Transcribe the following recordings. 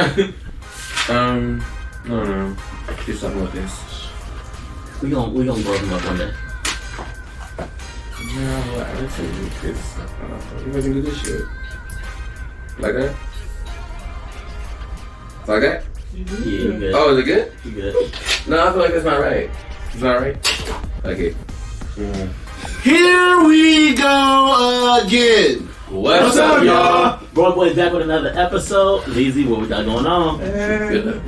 I don't know. Do something with this. We gonna grow them up one day. Yeah, well, attitude. It's you wasn't do this shit. Like that? Like that? Yeah, you good. Oh, is it good? You good. No, I feel like that's not right. It's not right? Okay. Yeah. Here we go again. What's up, y'all? Boyz back with another episode. Leezy, what we got going on? Good.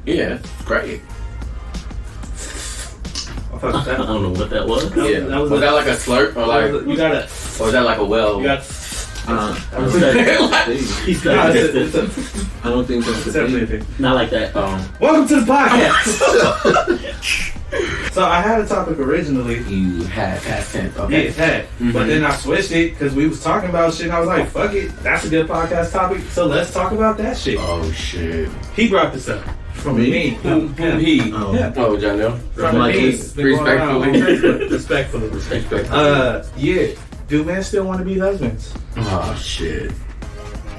Yeah, great. I don't know what that was. Yeah. Was that like a slurp or like? You gotta. Or was that like a well? You got. He's got I don't think that's the thing. Not like that. Welcome to the podcast. So I had a topic originally. You had past tense. Okay. Yeah, had. But then I switched it because we was talking about shit. And I was like, "Fuck it, that's a good podcast topic. So let's talk about that shit." Oh shit. He brought this up from me. Who he? Oh. Yeah. Oh, John Doe. From me. Respectfully. Yeah. Do men still want to be husbands? Oh shit. I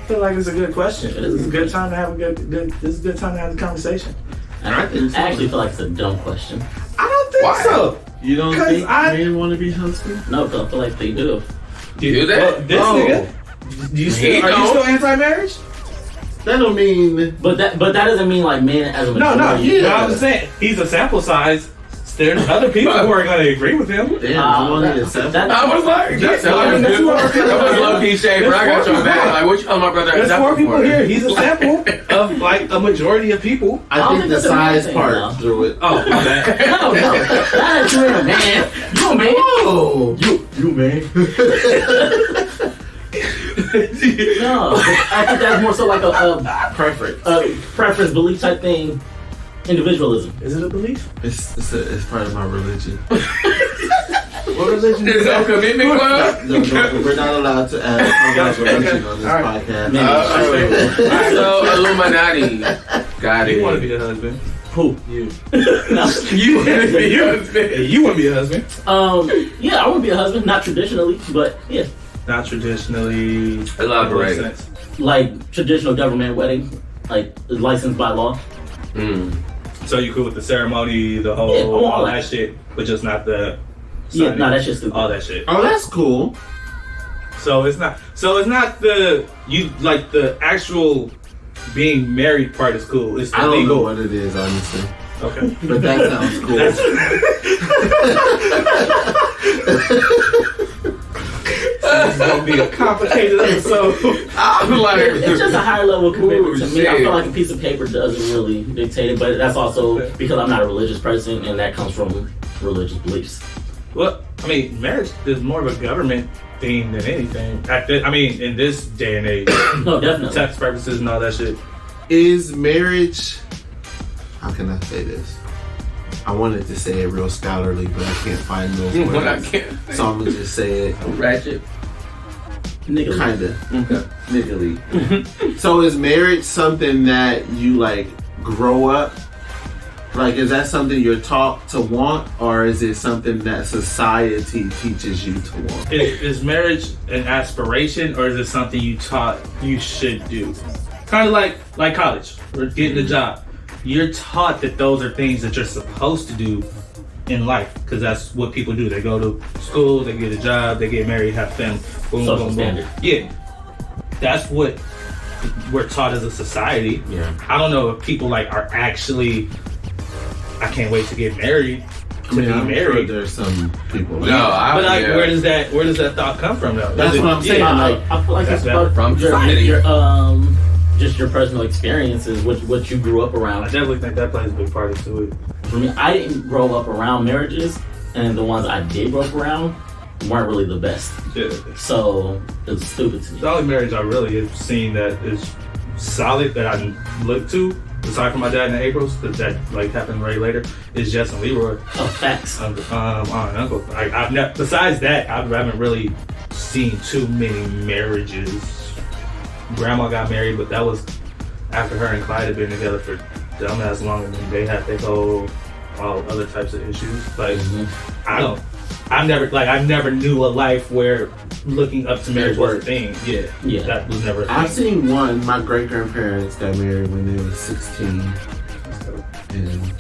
feel like it's a good question. This is a good time to have This is a good time to have the conversation. And I actually feel like it's a dumb question. I don't think so. You don't think men want to be husbands? No, because I feel like they do. Do that? Well, this nigga. Are you still anti-marriage? That don't mean. But that doesn't mean like men as a No. majority. Yeah. No, I'm just saying he's a sample size. There's other people who are going to agree with him. Damn, I was like, that was low key shade, but I got your back. Like, what you calling my brother? There's 4 people here. He's a sample of like a majority of people. I think the that's a size bad part thing, threw it. Oh, my bad. No, that you're a man. You a man. Oh, you man. No, I think that's more so like a preference, belief type thing. Individualism. Is it a belief? It's part of my religion. What religion Is that a commitment club? No, we're not allowed to talk about religion on this podcast. So, Illuminati. Got it. You want to be a husband? Who? You. No. You want to be a husband? You want to be a husband? Yeah, I want to be a husband. Not traditionally, but yeah. Not traditionally. Elaborate. Like traditional government wedding, like licensed by law. So you cool with the ceremony, the whole, all that shit, but just not the. Yeah, no, that's just stupid. all that shit. Oh, that's cool. So it's not the the actual being married part is cool. It's the I don't legal. know what it is, honestly. Okay, But that sounds cool. This is gonna be a complicated episode. I'm like, It's just a higher level of commitment to me. I shit. feel like a piece of paper doesn't really dictate it, but that's also because I'm not a religious person, and that comes from religious beliefs. Well, I mean, marriage is more of a government thing than anything. In this day and age, No, definitely. tax purposes and all that shit. Is marriage? How can I say this? I wanted to say it real scholarly, but I can't find those I words. can't. So I'm gonna just say it Ratchet. kinda Okay. niggly. So is marriage something that you like grow up? Like, is that something you're taught to want, or is it something that society teaches you to want? Is marriage an aspiration, or is it something you taught you should do? Kind of like college or getting a job. You're taught that those are things that you're supposed to do in life because that's what people do. They go to school, they get a job, they get married, have family. Boom, Social boom, boom. standard. Yeah, that's what we're taught as a society. Yeah. I don't know if people are actually. I can't wait to get married. To be I'm married. sure there's some people. No, But where does that thought come from though? That's Is it- what I'm saying. yeah, Like, I feel like That's it's better. about From your society. just your personal experiences, what you grew up I around. definitely think that plays a big part into it. For me, I didn't grow up around marriages, and the ones I did grow up around weren't really the best. Yeah. So it's stupid to me. The only marriage I really have seen that is solid that I look to, aside from my dad and April's, because that happened right later, is Jess and Leroy. Oh, facts. Aunt and uncle. Besides that, I haven't really seen too many marriages. Grandma got married, but that was after her and Clyde had been together for dumbass long, and then they had all other types of issues. I don't. I never knew a life where looking up to marriage was a thing. Yeah, that was never a thing. I've seen one. My great grandparents got married when they were 16. And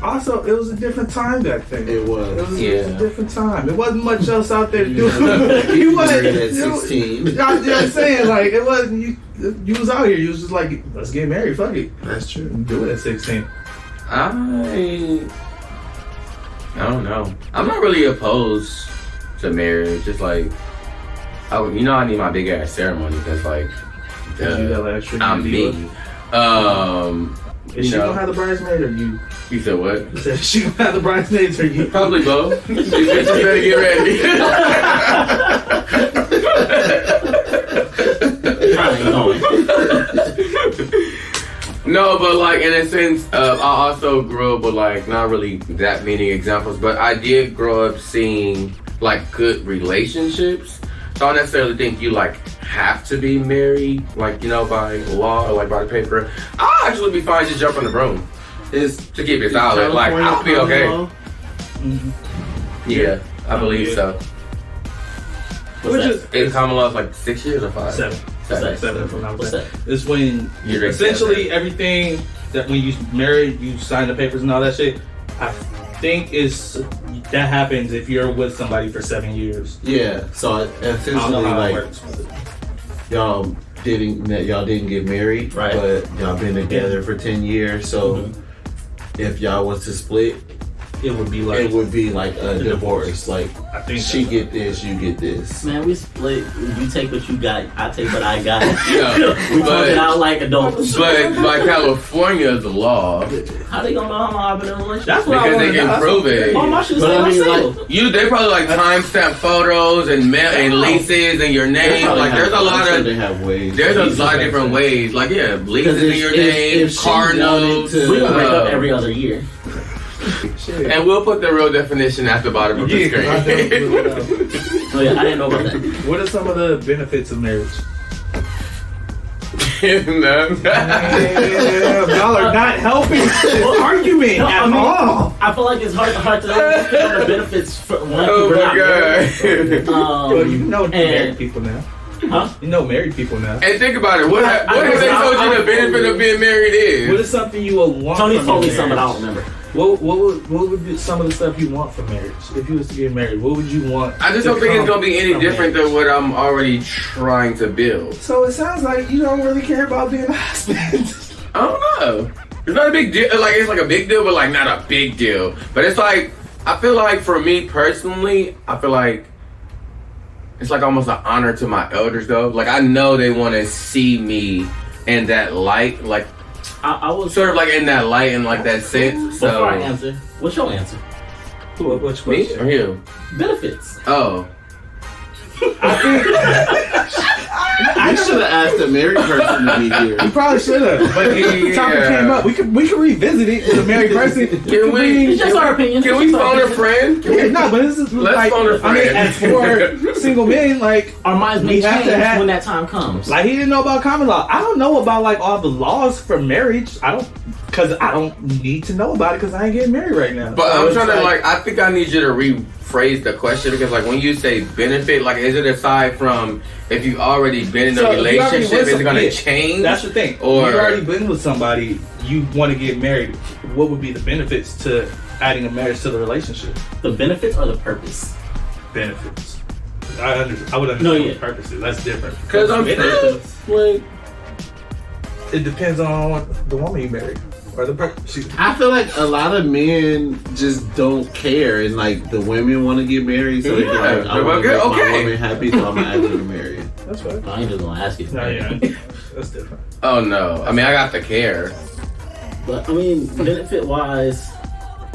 also, it was a different time back then. it was a different time. It wasn't much else out there to do. you wasn't at 16. You know what I'm saying? Like, it wasn't, you was out here. You was just like, let's get married. Fuck it. That's true. Do it at 16. I don't know. I'm not really opposed to marriage. Just like, I need my big ass ceremony. That's like, I'm me. Is she gonna have the bridesmaid or you? You said what? You said she gonna have the bridesmaids or you? Probably both. You better get ready. No, but like in a sense, I also grew up with like not really that many examples, but I did grow up seeing like good relationships. So I don't necessarily think you like have to be married, like by law or like by the paper. I'll actually be fine just jumping the broom. Is to keep it solid. Like I'll be okay. Mm-hmm. Yeah, I believe so. It's common law is like 6 years or 5? 7. What's that? It's when You're essentially everything that when you married, you sign the papers and all that shit. I think that happens if you're with somebody for 7 years. Yeah. So essentially, I don't know how like it works. y'all didn't get married, right? But y'all been together for 10 years. So if y'all was to split, it would be like a divorce. Like I think she get this, you get this. Man, we split. You take what you got. I take what I got. Yeah, we talk it out like adults. But by California's law, how they gonna know how long I've been in a relationship? That's what because they can prove it. All my shit But I mean, single. like, They probably like timestamp photos and leases and your name. Like there's a lot of they have ways. there's a lot of different ways. Like leases in your name, car notes. We gonna break up every other year. And we'll put the real definition at the bottom of the screen. Oh yeah, I didn't know about that. What are some of the benefits of marriage? Y'all are not helping the argument at all. I feel like it's hard to know the benefits for one. Oh my god. Well, you know married people now. Huh? You know married people now. And think about it. What have they told you the benefit of being married is? What is something you will want? Tony from told me marriage? something I don't remember. What would be some of the stuff you want from marriage? If you was to get married, what would you want? I just don't think it's gonna be any different than what I'm already trying to build. So it sounds like you don't really care about being a husband. I don't know. It's not a big deal. Like it's like a big deal, but like not a big deal. But it's like I feel like for me personally, I feel like it's like almost an honor to my elders though. Like I know they want to see me in that light. Like I was sort of like in that light and like that sense. So before I answer, what's your answer? Which me question? or you? Benefits. Oh. I should have asked a married person to be here. You probably should have, but the topic came up. We could revisit it with a married person. It's just our opinion. Can we phone a friend? No, but this is Let's phone a friend. I mean, as for single men, like our minds may change when that time comes. Like he didn't know about common law. I don't know about like all the laws for marriage. Because I don't need to know about it because I ain't getting married right now. But so I'm trying to I think I need you to rephrase the question because like when you say benefit, like is it aside from if you've already been in a relationship, is it going to change? That's the thing. Or you've already been with somebody, you want to get married. What would be the benefits to adding a marriage to the relationship? The benefits or the purpose? Benefits. I would understand the purposes. That's different. Because I'm like, it depends on the woman you marry. Or the I feel like a lot of men just don't care, and like the women want to get married, so they can like, I want to make my woman happy, so I'm gonna ask her to marry. That's right. I ain't just gonna ask you. No, yeah, that's different. Oh no, I mean I got the care. But I mean, benefit wise.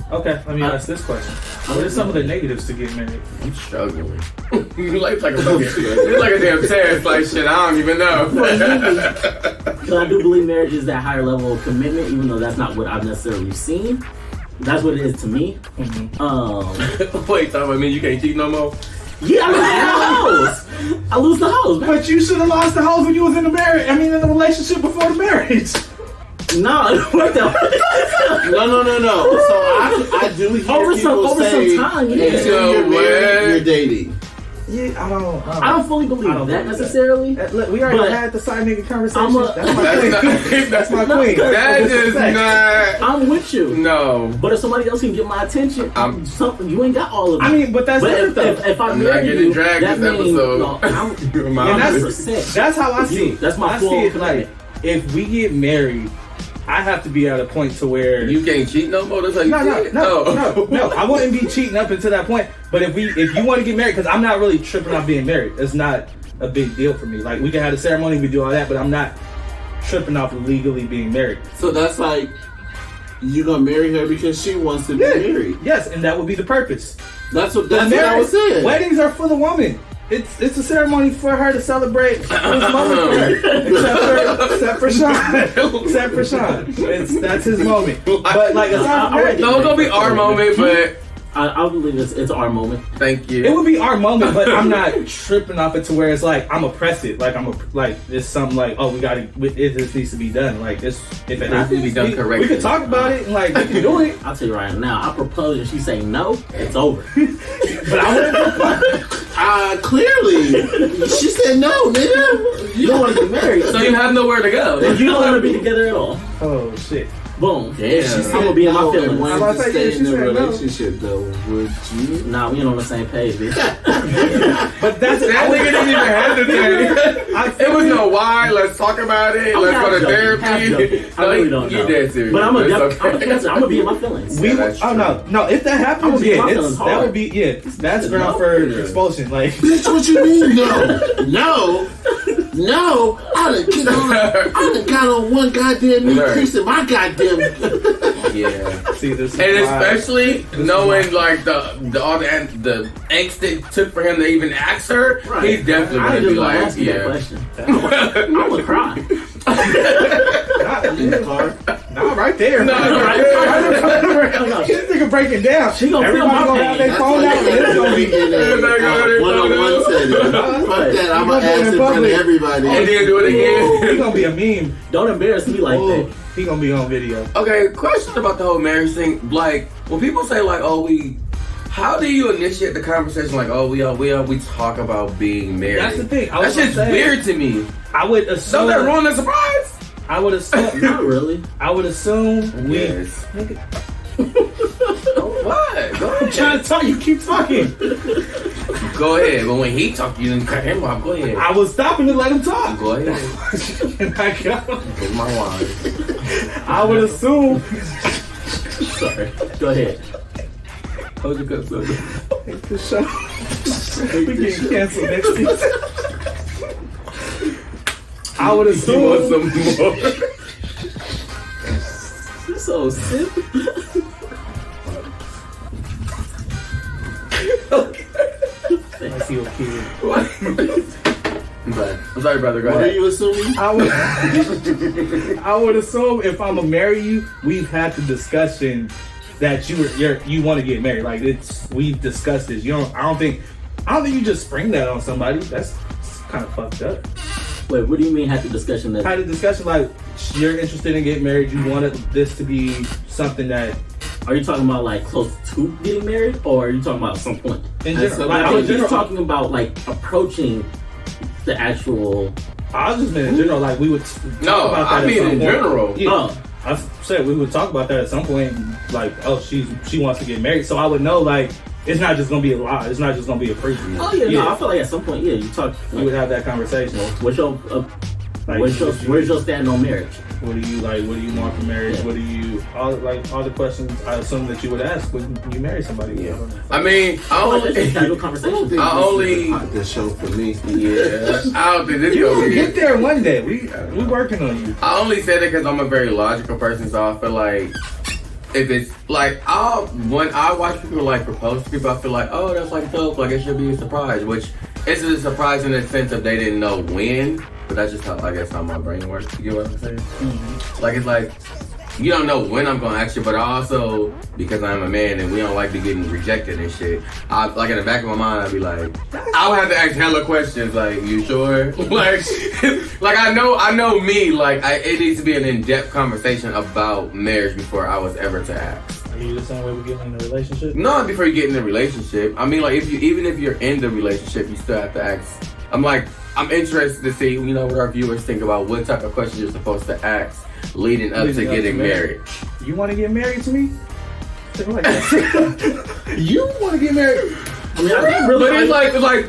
Okay, let me ask this question. What are some of the negatives to getting married? I'm struggling. Life's like a it's like a damn test. Like shit, I don't even know. But I do believe marriage is that higher level of commitment, even though that's not what I've necessarily seen. That's what it is to me. Mm-hmm. Wait, I mean you can't cheat no more? Yeah, I lose the house. Man. But you should have lost the house when you was in the marriage. I mean, in the relationship before the marriage. No, it worked out. No. So I do hear Over people say, some time, yeah. until you're married, you're dating. Yeah, I don't fully believe that necessarily. Look, we already had the side nigga conversation. That's my queen. That is not. I'm with you. No. But if somebody else can get my attention, you ain't got all of it. I mean, but that's different though. If I'm not married getting you, dragged that this means episode. That's how I see it. That's my I full see it commitment. like, if we get married, I have to be at a point to where You can't cheat no more. That's how you cheat? No. I wouldn't be cheating up until that point. But if you want to get married, because I'm not really tripping off being married. It's not a big deal for me. Like, we can have the ceremony, we do all that, but I'm not tripping off legally being married. So that's like, you gonna marry her because she wants to be married. Yes, and that would be the purpose. That's what I was saying. Weddings are for the woman. It's a ceremony for her to celebrate his moment for her. Except for Sean. That's his moment. But like, aside from that, no, it's gonna be our moment, but I believe it's our moment. thank you. it would be our moment, but I'm not tripping off it to where it's like I'm oppressed. Like it's something like, oh, this needs to be done. Like this, if it has to be done correctly, we can talk about it and like we can do it. I'll tell you right now, I propose and she say no, it's over. But I wouldn't. Clearly, she said no, nigga. You don't want to get married, So you have nowhere to go. and you don't want to be together at all. Oh shit. Boom. Damn. I'm gonna be in my feelings. Wanted I'm about to to say, stay she in the said no. relationship though. Would you? Nah, we ain't on the same page, bitch. But that's That nigga didn't even hesitate. It was no why. Let's talk about it. I'm Let's go to half joking, half therapy. joking. I really don't know. You dead serious. But I'm It's a okay. cancer. I'm gonna be in my feelings. that's true. no. If that I'm happens, gonna be in my yeah, feelings that hard. would be that's ground for expulsion. Like, Bitch, what you mean? No. I done got on one goddamn meat Right. crease in my goddamn. Yeah. see this, And especially knowing like the all the angst it took for him to even ask her, Right. he's definitely I gonna ain't be just gonna like, ask you that yeah. question. I'm gonna cry. in the car. not right there. No, right there. This nigga breaking down. She gonna feel Everybody my gonna have pain. their phone out. And it's gonna be. in a one-on-one setting. Fuck that. I'm gonna ask in front of everybody. And then do it again. He gonna be a meme. Don't embarrass me like that. He gonna be on video. Okay, question about the whole marriage thing. Like, when people say like, oh, how do you initiate the conversation? Like, oh, we talk about being married. That's the thing. That shit's weird to me. I would assume. Don't that ruin the surprise? I would assume. Not really. I would assume we. Yes. Nigga, What? Go I'm ahead. trying to talk. You keep talking. Go ahead. But when he talk, you didn't cut him off. Go ahead. I was stopping to let him talk. Go ahead. And I got. Get my wine. I would assume. Sorry. Go ahead. Hold your cup, son. Take the show. We getting canceled next season. I would You want assume. some more? You're so simple. I see a kid. I'm sorry, brother. Go What are ahead. you assuming? I would assume if I'm gonna marry you, we've had the discussion that you want to get married. Like we've discussed this. I don't think you just spring that on somebody. That's kind of fucked up. Wait, what do you mean had the discussion that? Had a discussion like you're interested in getting married. You wanted this to be something that. Are you talking about like close to getting married, or are you talking about some point? In That's general, a- I in was just general, talking about like approaching the actual. I was just meant in general, like we would talk No, about that I mean at some in point. general. Yeah, Oh. I said we would talk about that at some point. Like, oh, she wants to get married, so I would know like it's not just gonna be a lie. It's not just gonna be a preview. Oh yeah, no, I feel like at some point, yeah, you talk. We would have that conversation. What's your Like, where's your stand on marriage? What do you like? What do you want from marriage? Yeah. What do you all the questions I assume that you would ask when you marry somebody? Yeah. I mean, I Oh, that's just casual only. conversation. I only. The show for me. Yeah. I don't think this You gonna will be get there one day. We working on you. I only said it because I'm a very logical person, so I feel like if it's like when I watch people like propose to people, I feel like, oh, that's like dope, like it should be a surprise, which isn't a surprise in the sense of they didn't know when, but that's just how I guess how my brain works. You get what I'm saying? Mm-hmm. Like it's like you don't know when I'm gonna ask you, but also because I'm a man and we don't like to getting rejected and shit. Like in the back of my mind, I'd be like, I would have to ask hella questions. Like, you sure? like I know me. Like, it needs to be an in-depth conversation about marriage before I was ever to ask. Are you the same way we get in a relationship? No, before you get in a relationship. I mean, like, even if you're in the relationship, you still have to ask. I'm interested to see, what our viewers think about what type of questions you're supposed to ask leading up to getting married. You want to get married to me? Like you want to get married? I mean, I really but it's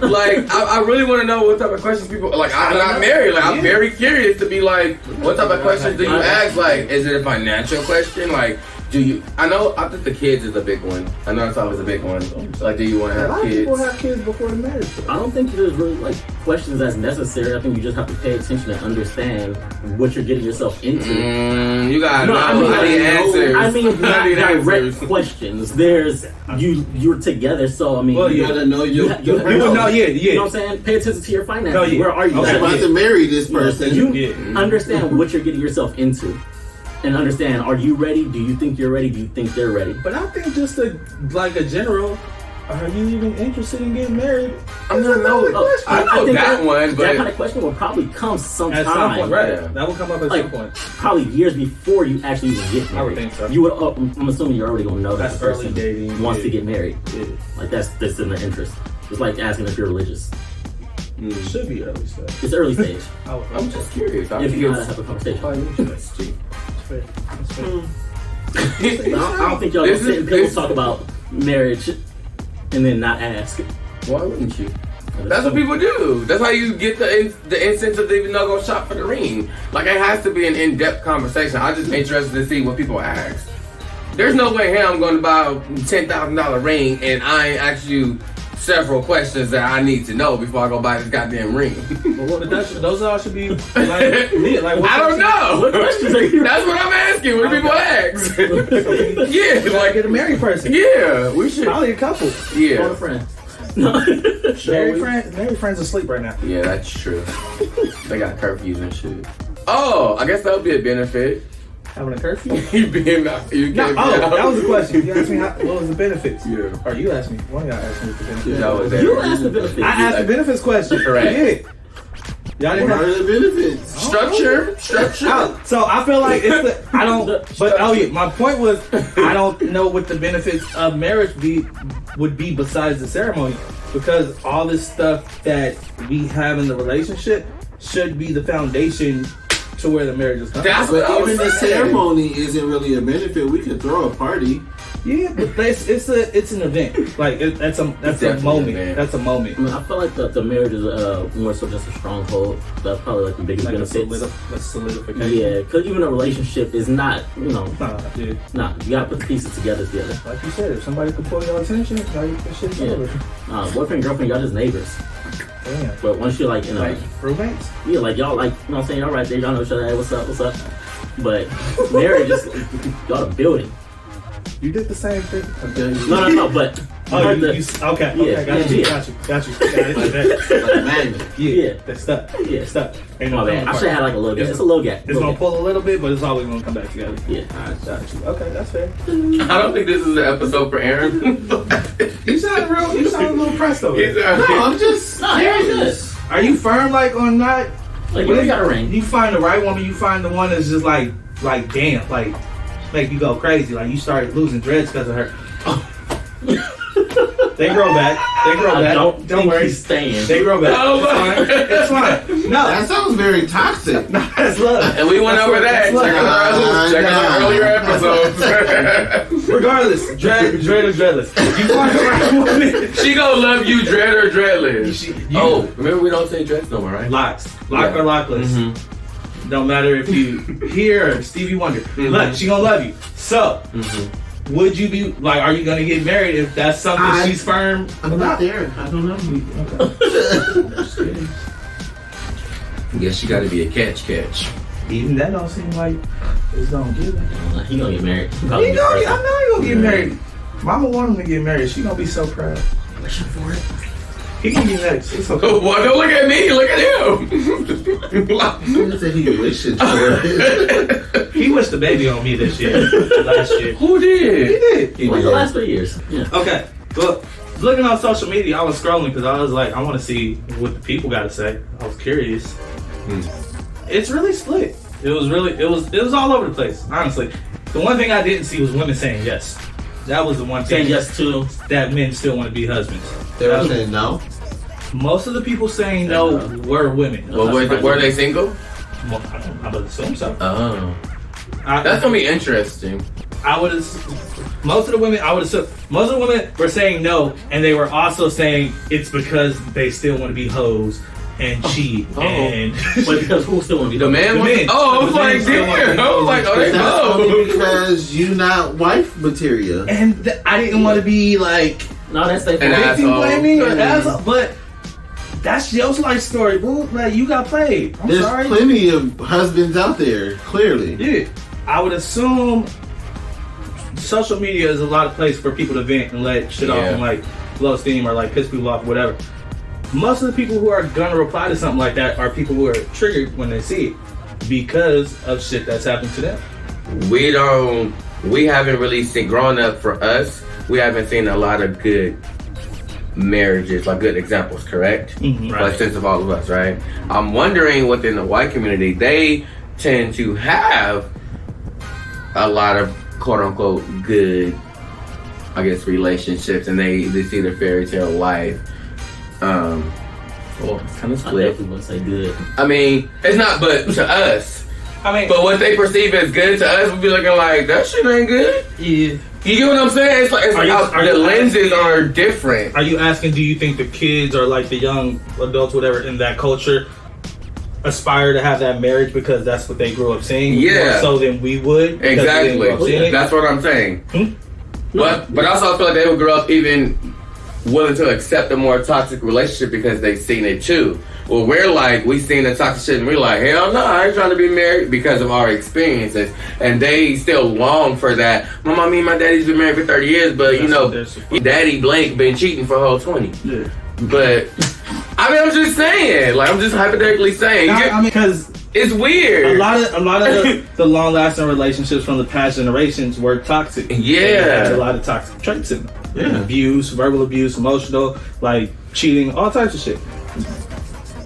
like I really want to know what type of questions people like. I'm not married. Like, I'm very curious to be like, what type of questions do you ask? Like, is it a financial question? Like, I think the kids is a big one. I know it's always a big one. Like, do you want to have kids? A lot of people have kids before the marriage. I don't think there's really like questions that's necessary. I think you just have to pay attention and understand what you're getting yourself into. You gotta know. I need answers. I mean, not direct questions. There's you're together, so I mean, you gotta know you would know. Yeah. You know what I'm saying? Pay attention to your finances. No, yeah. Where are you? I'm about to marry this person. You understand what you're getting yourself into. And understand, are you ready? Do you think you're ready? Do you think they're ready? But I think just a general, are you even interested in getting married? I don't know. I think that one, but that kind of question will probably come sometime. At some point, right? Yeah. That will come up at some point. Probably years before you actually even get married. I would think so. You would. I'm assuming you're already gonna know that that's the person early dating. wants to get married. Yeah. Like that's in their interest. It's like asking if you're religious. Should be early stage. It's early stage. I'm just curious. If you know how to have a conversation. That's cheap. I don't think y'all gonna sit and people talk about marriage and then not ask. Why wouldn't you? That's what people do. That's how you get the incentive to even go shop for the ring. Like, it has to be an in-depth conversation. I'm just interested to see what people ask. There's no way here I'm going to buy a $10,000 ring and I ain't asked you several questions that I need to know before I go buy this goddamn ring. But those all should be like I don't know. What questions are you? That's what I'm asking. What do people ask? Yeah, like get a married person. Yeah, we should. Probably a couple. Yeah. Or a friend. Married friends asleep right now. Yeah, that's true. They got curfews and shit. Oh, I guess that would be a benefit. Having a curfew? You being out. That was the question. You asked me what was the benefits? Yeah. Or you asked me. One of y'all asked me what the benefits. You asked the benefits. I asked the benefits question. Correct. Y'all didn't have the benefits. Structure. So I feel like my point was I don't know what the benefits of marriage would be besides the ceremony, because all this stuff that we have in the relationship should be the foundation to where the marriage is coming. That's what But even the ceremony isn't really a benefit. We could throw a party. Yeah, but it's an event. Like that's a moment. That's a moment. I mean, I feel like the marriage is more so just a stronghold. That's probably like the biggest Like benefit. solidification. Yeah, because even a relationship is not, Dude. you gotta put the pieces together. Like you said, if somebody could pull your attention, now you can shit over. Boyfriend, girlfriend, y'all just neighbors. Damn. But once you're like, Like roommates? yeah, like y'all like, you know what I'm saying, y'all right there, y'all know each other, hey, what's up? But marriage is y'all the building. You did the same thing. No, but Okay, Yeah, got you. Got it. Yeah. That's stuck. Yeah. Stuck. Ain't My no bad. I should have had like a little gap. It's a little gap. It's gonna pull a little bit, but it's always gonna come back together. Yeah. Alright, got you. Okay, that's fair. I don't think this is an episode for Aaron. You sound a little pressed over it. No, I'm just curious. Are you firm on not? Like, you got a ring. You find the right woman, you find the one that's just like damn, like make you go crazy. Like you started losing dreads because of her. They grow back. Don't worry. He's staying. They grow back. It's fine. No, that sounds very toxic. No, that's love. And we went over that. Check out our earlier episodes. Regardless, dread or dreadless. You find the right woman. She gonna love you, dread or dreadless. Remember we don't say dreads no more, right? Lock or lockless. Mm-hmm. Don't matter if you hear or Stevie Wonder. Mm-hmm. Look, she gonna love you. So. Mm-hmm. Would you be like? Are you gonna get married if that's something she's firm? I'm not there. I don't know. Okay. Guess you gotta be a catch. Even that don't seem like it's gonna get it. He gonna get married. I know he gonna get married. Mama want him to get married. She gonna be so proud. Wishing for it. He gonna be next. It's okay. Well, don't look at me. Look at him. I said he wishes for it. He wished the baby on me this year, last year. Who did? He What's did. the last 3 years? Yeah. Okay, well, looking on social media, I was scrolling because I was like, I want to see what the people got to say. I was curious. It's really split. It was all over the place. Honestly, the one thing I didn't see was women saying yes. That was the one thing. Saying yes to. That men still want to be husbands. They were saying no. Most of the people saying no were women. Well, were they single? Well, I would assume so. Oh. That's gonna be interesting. I would most of the women were saying no, and they were also saying it's because they still want to be hoes and cheat and Wait, because who still want to be The man? Oh, I was like, damn. I was like, oh, they That's know. only because you not wife material. and I didn't want to be like No, that's their And fault. asshole. blaming or asshole, but that's your life story, boo. Like, you got played. I'm There's sorry. plenty of husbands out there, clearly. Yeah, I would assume social media is a lot of place for people to vent and let shit off and like blow steam or like piss people off, whatever. Most of the people who are gonna reply to something like that are people who are triggered when they see it because of shit that's happened to them. We haven't really seen, growing up for us, we haven't seen a lot of good marriages, like good examples, correct? Mm-hmm. Like sense of all of us, right? I'm wondering within the white community, they tend to have a lot of quote unquote good, I guess, relationships, and they see the fairy tale life. Well, it's kind of I split. definitely wouldn't say good. I mean, it's not, but to us. I mean, But what they perceive as good to us, we'll be looking like, that shit ain't good. yeah. You get what I'm saying? It's like the lenses are different. Are you asking, do you think the kids or like the young adults, whatever, in that culture aspire to have that marriage because that's what they grew up seeing? Yeah. More so than we would? because we didn't grow up seeing Exactly. it? That's what I'm saying. But I also feel like they would grow up even willing to accept a more toxic relationship because they've seen it too. Well, we're like, we seen the toxic shit and we're like, hell no, I ain't trying to be married because of our experiences. And they still long for that. My mommy and my daddy's been married for 30 years, but That's you know, what they're supposed- Daddy Blake been cheating for a whole 20. Yeah. But, I mean, I'm just saying, like, I'm just hypothetically saying. I mean, because It's weird. a lot of the long lasting relationships from the past generations were toxic. Yeah. They had a lot of toxic traits in them. Yeah. Abuse, verbal abuse, emotional, like cheating, all types of shit.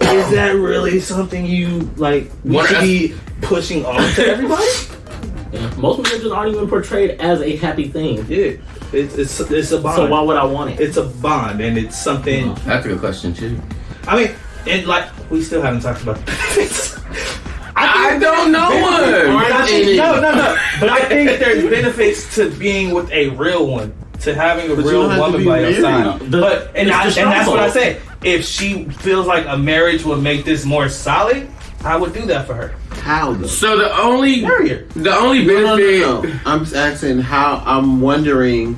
Is that really something you like? We What should if- be pushing on to everybody? Yeah. Most marriages aren't even portrayed as a happy thing. Yeah, it's a bond. So why would I want it? It's a bond, and it's something. That's a good question, too. I mean, and like we still haven't talked about the benefits. I don't know one. No. But I think there's benefits to being with a real one, to having a But you real don't have to woman be by your married. side. But and that's what I said. If she feels like a marriage would make this more solid, I would do that for her. How though? So the only Marry her. benefit. No. I'm just asking how. I'm wondering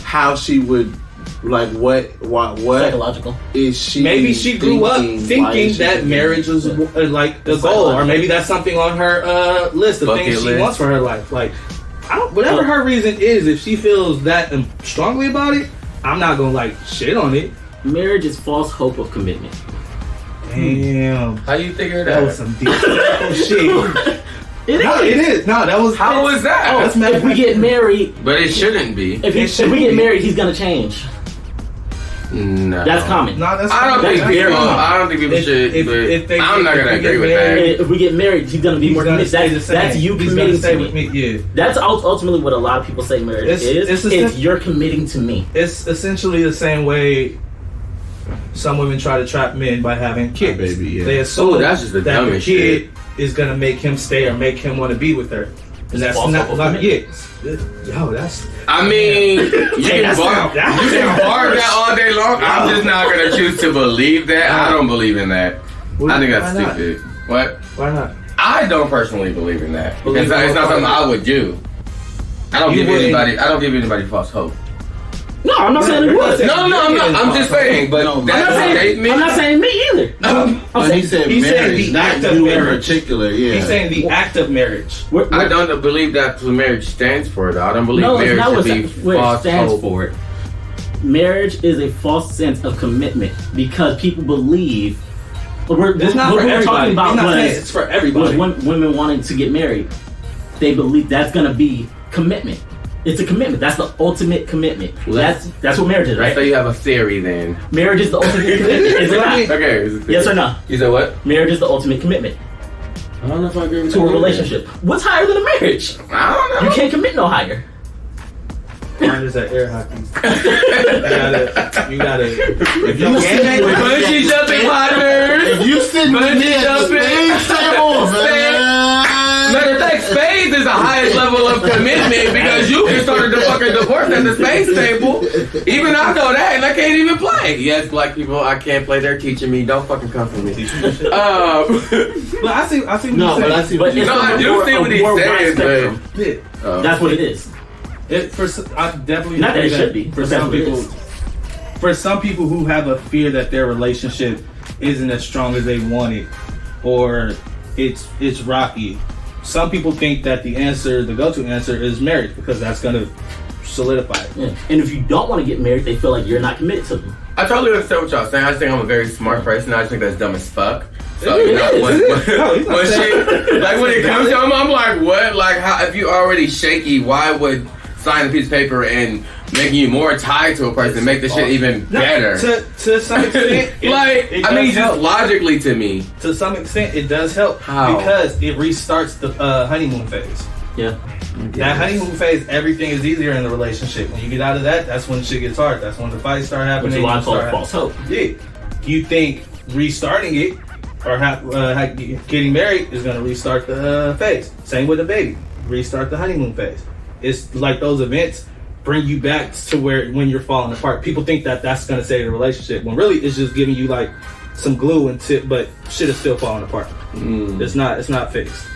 how she would, like, what Psychological. is she? Maybe she grew up why thinking is she that thinking marriage was that? like the goal, or maybe that's something on her list of Bucket things she list. wants for her life. Like, whatever her reason is, if she feels that strongly about it, I'm not gonna like shit on it. Marriage is false hope of commitment. Damn, How you figure that was that? some deep shit. No, it is. No, that was How was that? That's If we get married, But it shouldn't be. if we get married, he's gonna change. No. That's common. No, that's I don't That's think very people. common. I don't think people If- should. if- but if they I'm not get- gonna if they agree with get that. married- If we get married, he's gonna be He's more gonna committed. stay the same. That's you He's gonna committing stay to with me. me. Yeah. That's ultimately what a lot of people say marriage It's is. a It's sim- you're committing to me. It's essentially the same way some women try to trap men by having kids. baby, yeah. They assume Oh, that's just the that the dumbest kid is gonna make him stay or make him want to be with her. And that's false not hope like of Yo, that's I mean, you can that's bark harsh. that all day long. I'm just not gonna choose to believe that. I don't believe in that. I think that's Why not? stupid. What? Why not? I don't personally believe in that Believe because in it's not what something part? I would do. I don't You give wouldn't- anybody. I don't give anybody false hope. No, I'm not saying it was. saying- No, I'm not. I'm just saying. But No, that's I'm not saying, statement. I'm not saying me either. I'm But saying he said He said marriage, the not act of you in marriage. particular. Yeah. He's saying the act of marriage. I don't believe that's what marriage stands for, though. I don't believe no, it's marriage not what, should be what it false stands hope. for. Marriage is a false sense of commitment because people believe. It's not what for we were everybody. talking about He's not saying was it's for everybody. women wanting to get married. they believe that's gonna be commitment. It's a commitment. That's the ultimate commitment. That's what marriage is, right? So you have a theory then. Marriage is the ultimate commitment. Is it not? Okay. Yes or no? You said what? Marriage is the ultimate commitment I don't know if I agree with to that. a relationship. What's higher than a marriage? I don't know. You can't commit no higher. Mine is that air hockey. You gotta. If you Bungee jumping partners. If you sitting with me at the spades table, man. Matter of fact, spades is the highest level of commitment because you can start the fucking divorce at the spades table. Even I know that, and I can't even play. Yes, black people, I can't play. They're teaching me. Don't fucking come for me. But I see. What No, you're but I saying. see what you're No, I do see what he's saying, but Yeah. That's what it is. I definitely Not that agree it should be. for but some that's what it people. is. For some people who have a fear that their relationship isn't as strong as they want it, or it's rocky. Some people think that the go-to answer is marriage because that's gonna solidify it. Yeah. And if you don't want to get married, they feel like you're not committed to them. I totally understand what y'all saying. I just think I'm a very smart person. I just think that's dumb as fuck. So, you know, is. when No, shit, like when it comes to them, I'm like, what? Like, how, if you already shaky, why would sign a piece of paper and making you more tied to a person make the shit even better? To some extent, Like, it I mean, does just help. logically to me. To some extent, it does help How? because it restarts the honeymoon phase. Yeah. That honeymoon phase, everything is easier in the relationship. When you get out of that, that's when shit gets hard. That's when the fights start Which happening. is why I you call it start false hope. Yeah. You think restarting it or getting married is going to restart the phase. Same with a baby. Restart the honeymoon phase. It's like those events bring you back to where when you're falling apart. People think that that's going to save the relationship when really it's just giving you like some glue and tip, but shit is still falling apart. It's not fixed.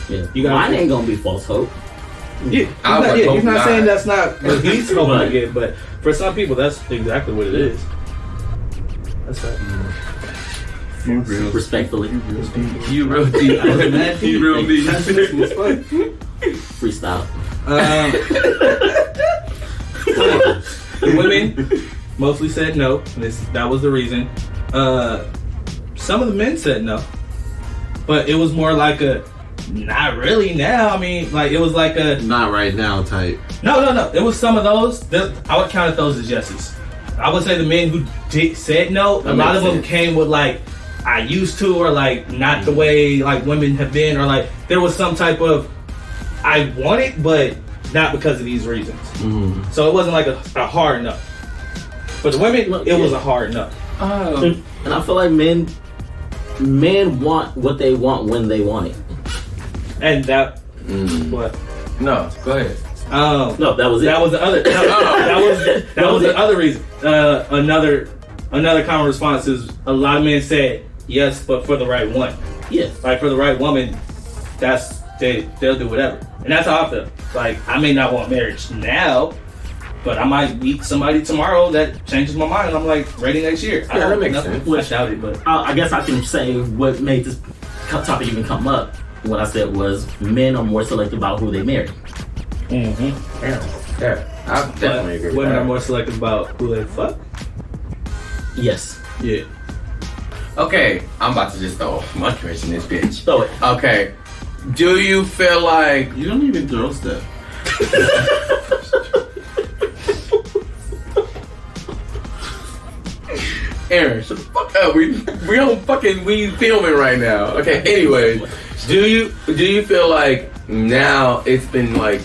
Yeah. You gotta- Mine ain't gonna be false hope. Yeah, I would he's hope not not. saying that's not what he's hoping Right. to get, but for some people, that's exactly what it is. That's right. Respectfully. You real deep. You real deep. Freestyle. The women mostly said no. And that was the reason. Some of the men said no, but it was more like a not really now. I mean, like it was like a Not right now type. no. It was some of those. I would count those as yeses. I would say the men who said no, a lot of them came with like I used to, or like not the way like women have been, or like there was some type of I want it, but not because of these reasons. So it wasn't like a hard no. For the women, Look, it was yeah. a hard no. And I feel like men want what they want when they want it. And that what? No, go ahead. No, that was it. That was the other. That was the other reason. Another common response is a lot of men said yes, but for the right one. Yes. Like for the right woman, they'll do whatever, and that's how I feel. Like I may not want marriage now, but I might meet somebody tomorrow that changes my mind, and I'm like ready next year. Yeah, that makes sense. I doubt it, but I guess I can say what made this topic even come up. What I said was men are more selective about who they marry. Yeah, I definitely agree with women that. are more selective about who they fuck. Yes. Yeah. Okay, I'm about to just throw my question in this bitch. Throw it. Okay, do you feel like You don't even throw stuff. Aaron, shut the fuck up. We filming right now. Okay, anyway, do you feel like now it's been like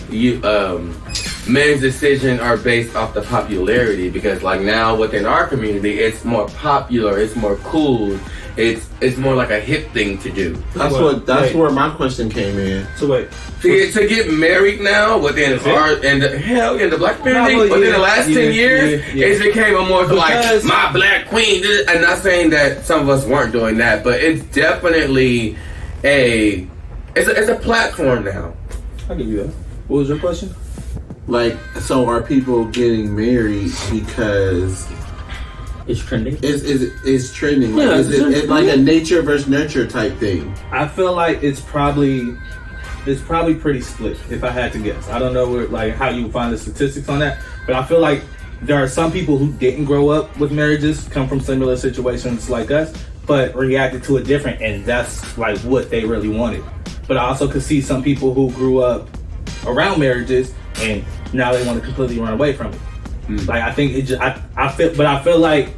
men's decisions are based off the popularity, because like now within our community it's more popular, it's more cool, it's more like a hip thing to do. That's where my question came in. So wait. To get married now within the black community within the last 10 years, it's became a more like my black queen. I'm not saying that some of us weren't doing that, but it's definitely it's a platform now. I'll give you that. What was your question? Like, so are people getting married because It's trending. it's trending? Like, Yeah, is it like a nature versus nurture type thing? I feel like it's probably pretty split, if I had to guess. I don't know how you find the statistics on that, but I feel like there are some people who didn't grow up with marriages, come from similar situations like us, but reacted to it different, and that's like what they really wanted. But I also could see some people who grew up around marriages and now they want to completely run away from it. Like I think it just, I feel like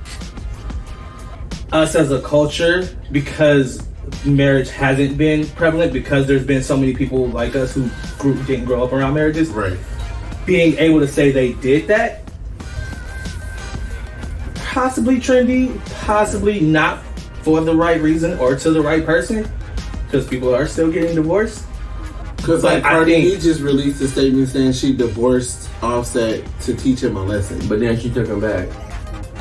us as a culture, because marriage hasn't been prevalent, because there's been so many people like us who didn't grow up around marriages, Right. being able to say they did that, possibly trendy, possibly not for the right reason or to the right person, because people are still getting divorced. Because But like I Cardi B think- just released a statement saying she divorced Offset to teach him a lesson. But then she took him back.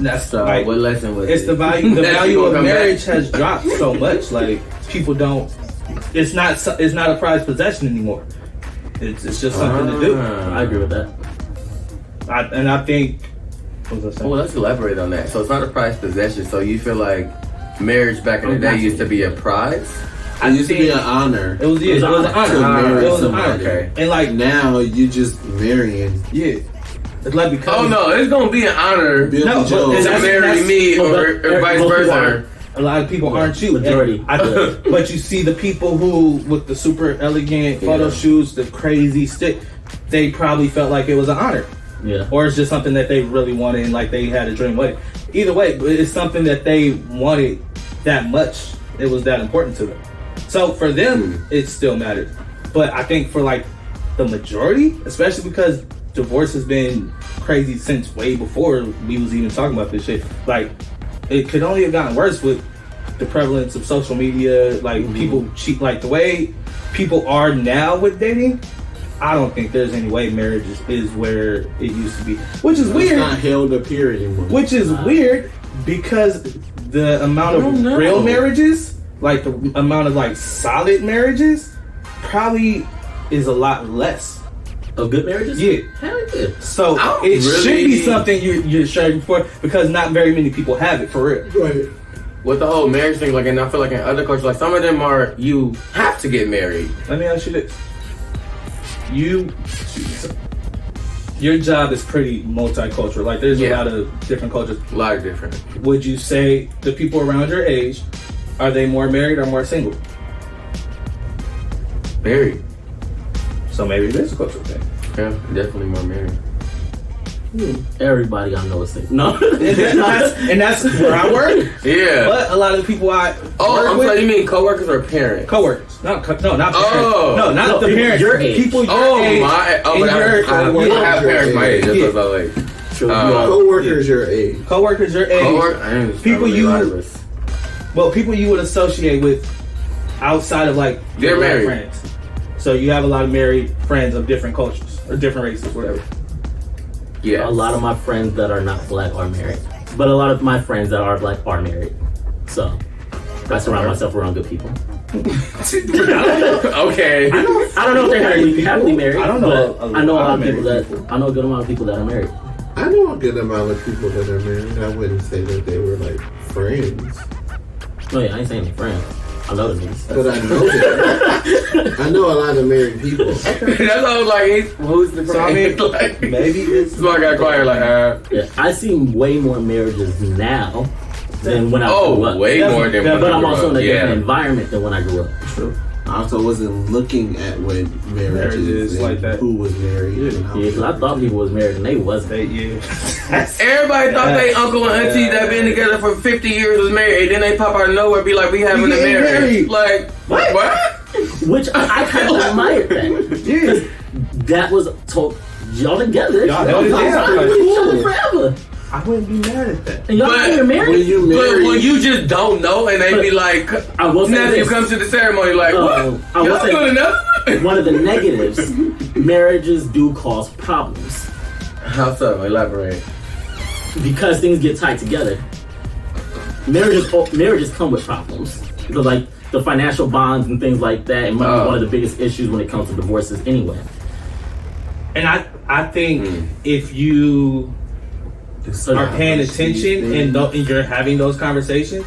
That's So like, what lesson was it's it? the value. The That she value gonna of come marriage back? has dropped so much. Like people don't. It's not a prized possession anymore. It's just something to do. I agree with that. I think. What was I saying? Well, let's elaborate on that. So it's not a prized possession. So you feel like marriage back in the day used to be a prize? It used to be an honor. It was an honor. to marry It was an somebody. honor. Okay. And like Now you just marrying yeah, it's like because Oh no, it's gonna be an honor Billy No, but Joe. it's- to marry me or vice versa. a lot of people aren't you. Majority. And but you see the people who with the super elegant photo Yeah. shoots, the crazy stick, they probably felt like it was an honor. Yeah. Or it's just something that they really wanted and like they had a dream wedding. Either way, but it's something that they wanted that much. It was that important to them. So for them, it still mattered. But I think for like the majority, especially because divorce has been crazy since way before we was even talking about this shit. Like it could only have gotten worse with the prevalence of social media, like people cheat, like the way people are now with dating. I don't think there's any way marriage is where it used to be, which is It's weird. not held up here anymore. Which is weird because the amount don't of know. real marriages, like the amount of like solid marriages, probably is a lot less. Of good marriages? Yeah. Hell yeah. So I don't it should be really- something you're striving for because not very many people have it for real. Right. With the whole marriage thing, like, and I feel like in other cultures, like some of them are you have to get married. Let me ask you this: your job is pretty multicultural. Like there's a Yeah. lot of different cultures. A lot of different. Would you say the people around your age are they more married or more single? Married. So maybe it is a cultural thing. Yeah, definitely more married. Everybody I know is single. No. and that's where I work. Yeah. But a lot of the people I Oh, work I'm with, sorry, you mean coworkers or parents? coworkers, not the parents. Oh. No, not No, the people parents. your age. People your Oh age. my! Oh, and but I your have parents my age. That's Yeah. what I was like. True. Co-workers your age. Coworkers your age. Coworkers. People you- A lot of us. Well, people you would associate with outside of like They're your black married. friends. So you have a lot of married friends of different cultures or different races, whatever. Yeah. A lot of my friends that are not black are married. But a lot of my friends that are black are married. So I surround myself around good people. Okay. I don't know if they're happily married. I don't know but a I know a lot lot of of people married that I know a good amount of people that are married. I know a good amount of people that are married. I wouldn't say that they were like friends, Oh yeah, I ain't saying any friends. I know the niggas. but I know them. I know a lot of married people. That's why I was like, who's the So I mean, like, maybe it's that's why I got quiet. Like, Yeah, I see way more marriages now than when I grew oh, up. way more than when But I I'm grew also up. in a different Yeah. environment than when I grew up. I also wasn't looking at when marriages Marriages and like that. who was married. Yeah. And how Yeah, because I thought people was married and they wasn't. Everybody thought they uncle and auntie that been together for 50 years was married, and then they pop out of nowhere and be like, we having a getting marriage. married. Like, what? Which I kind of admired that. yeah. That was told y'all together. Y'all Y'all together. been with each other forever. I wouldn't be mad at that. And y'all But- ain't even married. when you But married, when you just don't know, and they But be like, I will say nephew this. comes to the ceremony, like, what? I will Y'all say- good enough? One of the negatives, marriages do cause problems How so? Elaborate. because things get tied together. Marriages come with problems. Because like the financial bonds and things like that, and money is one of the biggest issues when it comes to divorces anyway. And I think if you are paying attention and you're having those conversations,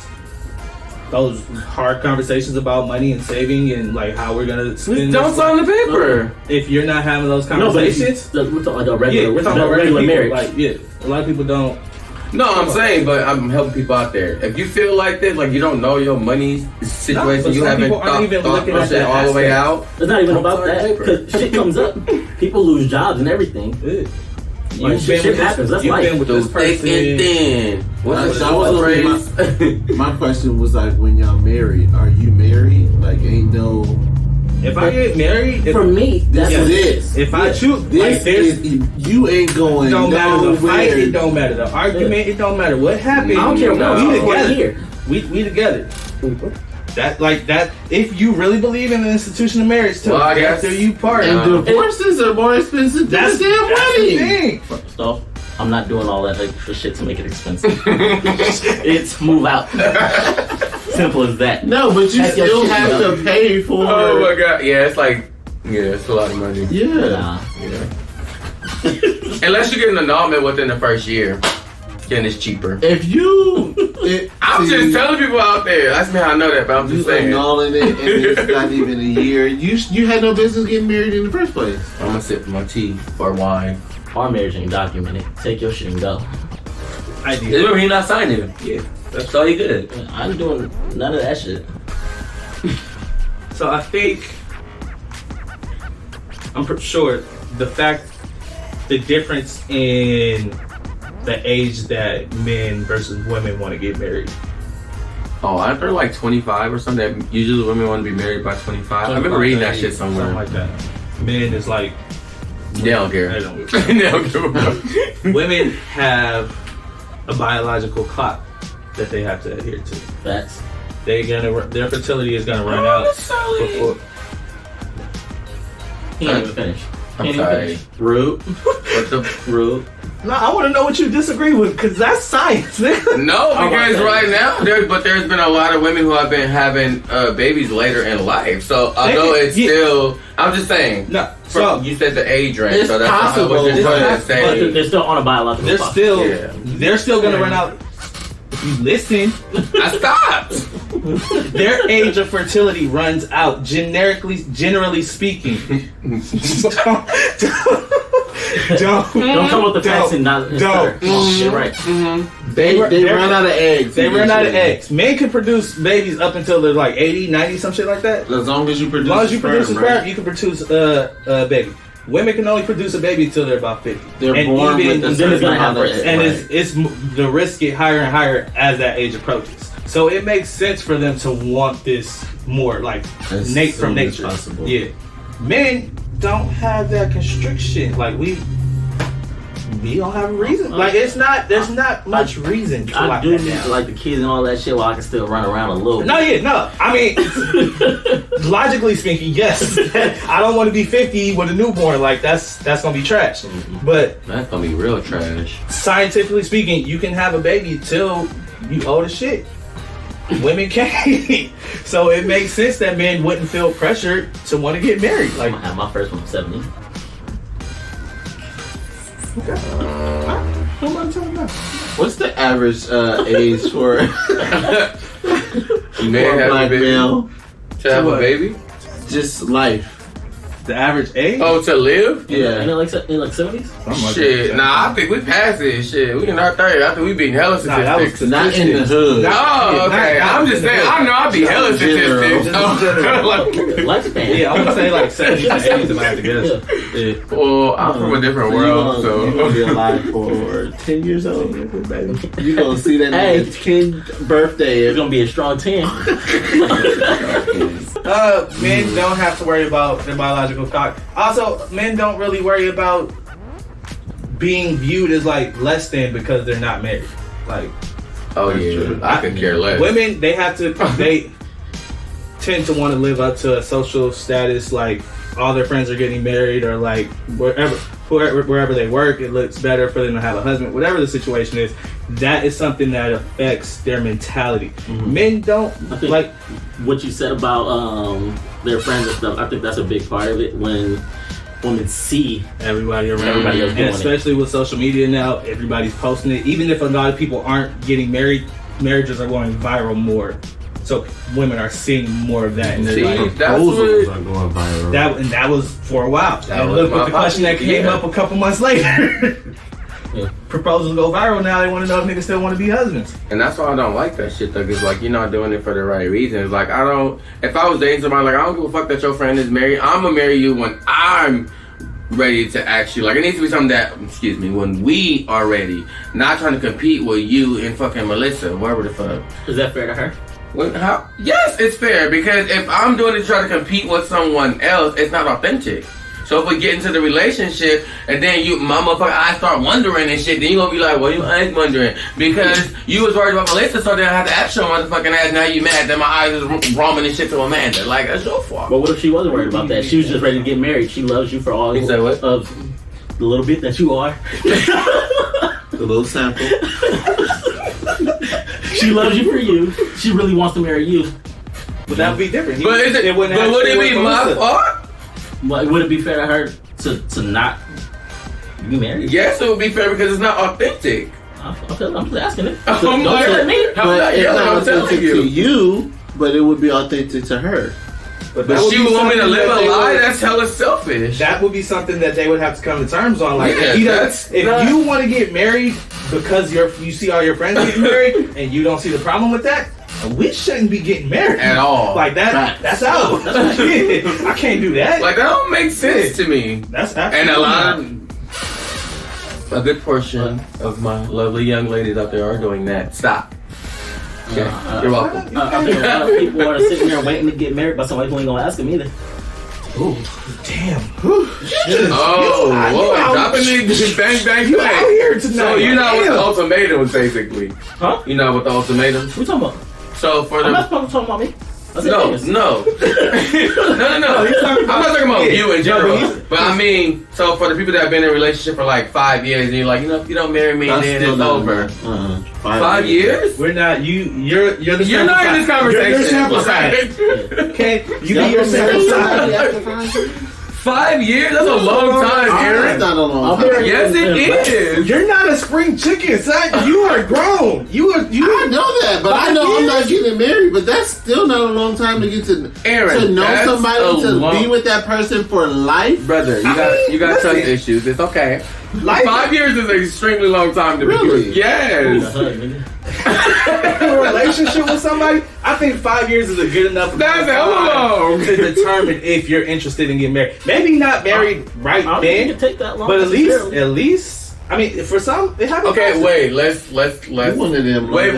those hard conversations about money and saving and like how we're gonna spend Don't this, sign the paper. if you're not having those No, but conversations, we're talking like a regular, we're talking about regular marriage. people. Like, a lot of people don't. No, I'm saying, but I'm helping people out there. If you feel like this, like you don't know your money situation, but you some haven't people aren't even looking at it that all the way aspect. out. It's not even Don't about sign that. paper. Because shit comes up. People lose jobs and everything. Like, shit happens. That's You've life. been with Those this thick person. and thin. What's That was phrase? my question was like, when y'all married, are you married? Like, ain't no. If I get married, For me, that's This what is if I choose, This like, there's is you ain't going it don't matter the fight, nowhere. it don't matter the argument, it don't matter what happened. I don't care No. what we I'm together. here. We together. That like that. If you really believe in the institution of marriage, till Well, I death guess- do you part. And divorces are more expensive than That's a damn the wedding. thing. First off, I'm not doing all that extra shit to make it expensive. It's move out. Simple as that. No, but you That's your still shit, have though. to pay for. Oh my god, yeah, it's like, yeah, it's a lot of money. Yeah. Nah. Unless you get an annulment within the first year, then it's cheaper. If you, I'm just telling people out there. That's me how I know that, but I'm you just saying. I'm annulling it, and it's not even a year. You had no business getting married in the first place. gonna sip my tea or wine. Our marriage ain't documented. Take your shit and go. I do. Remember, he not signing. Yeah. That's all he good. I'm doing none of that shit. So I think I'm pretty sure the difference in the age that men versus women want to get married. Oh, aren't they like 25 or something? Usually women want to be married by 25. I remember reading that shit Something somewhere. like that. Men is like They don't care. they don't give a fuck. They don't give a fuck. Women have a biological clock that they have to adhere to. Facts. Their fertility is gonna run out before. He ain't even finished. I'm He ain't even sorry. finished. Rude. What the? Rude. No, I want to know what you disagree with, because that's science, nigga. No, Oh, because okay. right now, there's been a lot of women who have been having babies later in life. So although it's Yeah. still, I'm just saying. No, So so you said the age range, It's so that's possible, not what you're trying to but- But say. they're still on a biological they're clock. Yeah. still gonna run out. If you listen, I stopped. their age of fertility runs out generally speaking. Don't come with the facts and not don't. Shit, right. They run out of eggs. They run out of eggs. Men can produce babies up until they're like 80, 90, some shit like that. As long as you produce. As long as you produce a sperm, sperm, you can produce a baby. Women can only produce a baby until they're about 50. They're And born even- with the and then it's certain gonna have amount of breasts. and eggs. it's the risk get higher and higher as that age approaches. So it makes sense for them to want this more like As Nate from soon as nature. possible. Yeah, men don't have that constriction. Like we don't have a reason. Like there's not much reason to I lock do that need down. like the kids and all that shit while I can still run around a little. No, yeah, no. I mean, logically speaking, yes. I don't want to be 50 with a newborn. Like that's gonna be trash. But That's gonna be real trash. scientifically speaking, you can have a baby till you old as shit. Women can't. So it makes sense that men wouldn't feel pressured to want to get married. I'm Like, gonna have my first one at 70. what am I talking about? What's the average age for Men a have a black baby. male? To have a what? baby? Just life. The average age? Oh, to live? Yeah. Ain't it like in like 70s? Something like Shit, that. nah, I think we passed this shit. We in our 30s. I think we being hella Nah, that was statistics. Not in the hood. Oh, okay. Not I'm just saying. I know I be hella Not in general. statistics. Oh, like, Lifespan. Yeah, I would say like 70 to 80 if I had to guess. Yeah. well, I'm from a different world, You're gonna be so. alive for 10 years old, baby. You gonna see that Hey. nigga's 10th birthday. It's gonna be a strong 10. Men don't have to worry about their biological clock. Also, men don't really worry about being viewed as like less than because they're not married. Like Oh, That's yeah. true. I could care less. women, they tend to want to live up to a social status, like all their friends are getting married, or like wherever they work, it looks better for them to have a husband. Whatever the situation is, that is something that affects their mentality. Men don't I think like. what you said about their friends and stuff. I think that's a big part of it when women see Everybody around, Everybody else and doing it. especially with social media now, everybody's posting it. Even if a lot of people aren't getting married, marriages are going viral more. So women are seeing more of that in their See, life. that's Proposals what. are going viral. That was for a while. That And was look my what the question that pocket, came yeah. up a couple months later. proposals go viral now. They want to know if niggas still want to be husbands. And that's why I don't like that shit though, cause like you're not doing it for the right reasons. Like if I was dating somebody, like I don't give a fuck that your friend is married. I'm gonna marry you when I'm ready to actually, like it needs to be something that, when we are ready. Not trying to compete with you and fucking Melissa, whatever the fuck. Is that fair to her? Yes, it's fair, because if I'm doing it to try to compete with someone else, it's not authentic. So if we get into the relationship and then I start wondering and shit, then you gonna be like, well, you ain't wondering because you was worried about Melissa, so then I had to ask your motherfucking ass. Now you mad that my eyes is roaming and shit to Amanda? Like that's your fault. But what if she wasn't worried about that? She was just ready to get married. She loves you for all You say what? of the little bit that you are. A little sample. She loves you for you. She really wants to marry you. But that would be different. But would it be my fault? But would it be fair to her to not be married? Yes, it would be fair because it's not authentic. I'm just asking it. Oh Don't my tell me. But it's not I'm telling authentic to you, but it would be authentic to her. But she would want me to live a lie? That's hella selfish. That would be something that they would have to come to terms on. Like, Yeah, if you want to get married because you see all your friends getting married and you don't see the problem with that, we shouldn't be getting married At all. Like that. That's out. I can't do that. Like that don't make sense to me. That's And a good portion of my lovely young ladies out there are doing that. Stop. Okay, you're welcome. I think a lot of people are sitting there waiting to get married by somebody who ain't gonna ask them either. Ooh, damn. Dropping these bang bang You out bang. here tonight. So you're not with the ultimatums, basically. Huh? You're not with the ultimatums. What you talking about? So for I'm not the talking about me. I said no. niggas. No, I'm not talking about you in general. But I mean, so for the people that have been in a relationship for like 5 years, and you're like, if you don't marry me, That's then still it's not over. enough. 5 years? We're not. You're the You're not in this conversation. You're sample size. Okay, you be your sample size. 5 years? That's a long time, That's Aaron. not a long time. Yes, it is. You're not a spring chicken, son. You are grown. I know that, but I know I'm not getting married. But that's still not a long time to get to Aaron, to know that's somebody a to long- be with that person for life. Brother, you got trust issues. It's okay. Life- 5 years is an extremely long time to be Really? with. Yes. in a relationship with somebody, I think 5 years is a good enough That's time hella long. to determine if you're interested in getting married. Maybe not married right I don't think then, it can take that long. but at necessarily. least, I mean, for some, it happens. Okay, wait. Let's. You one of them. Wait.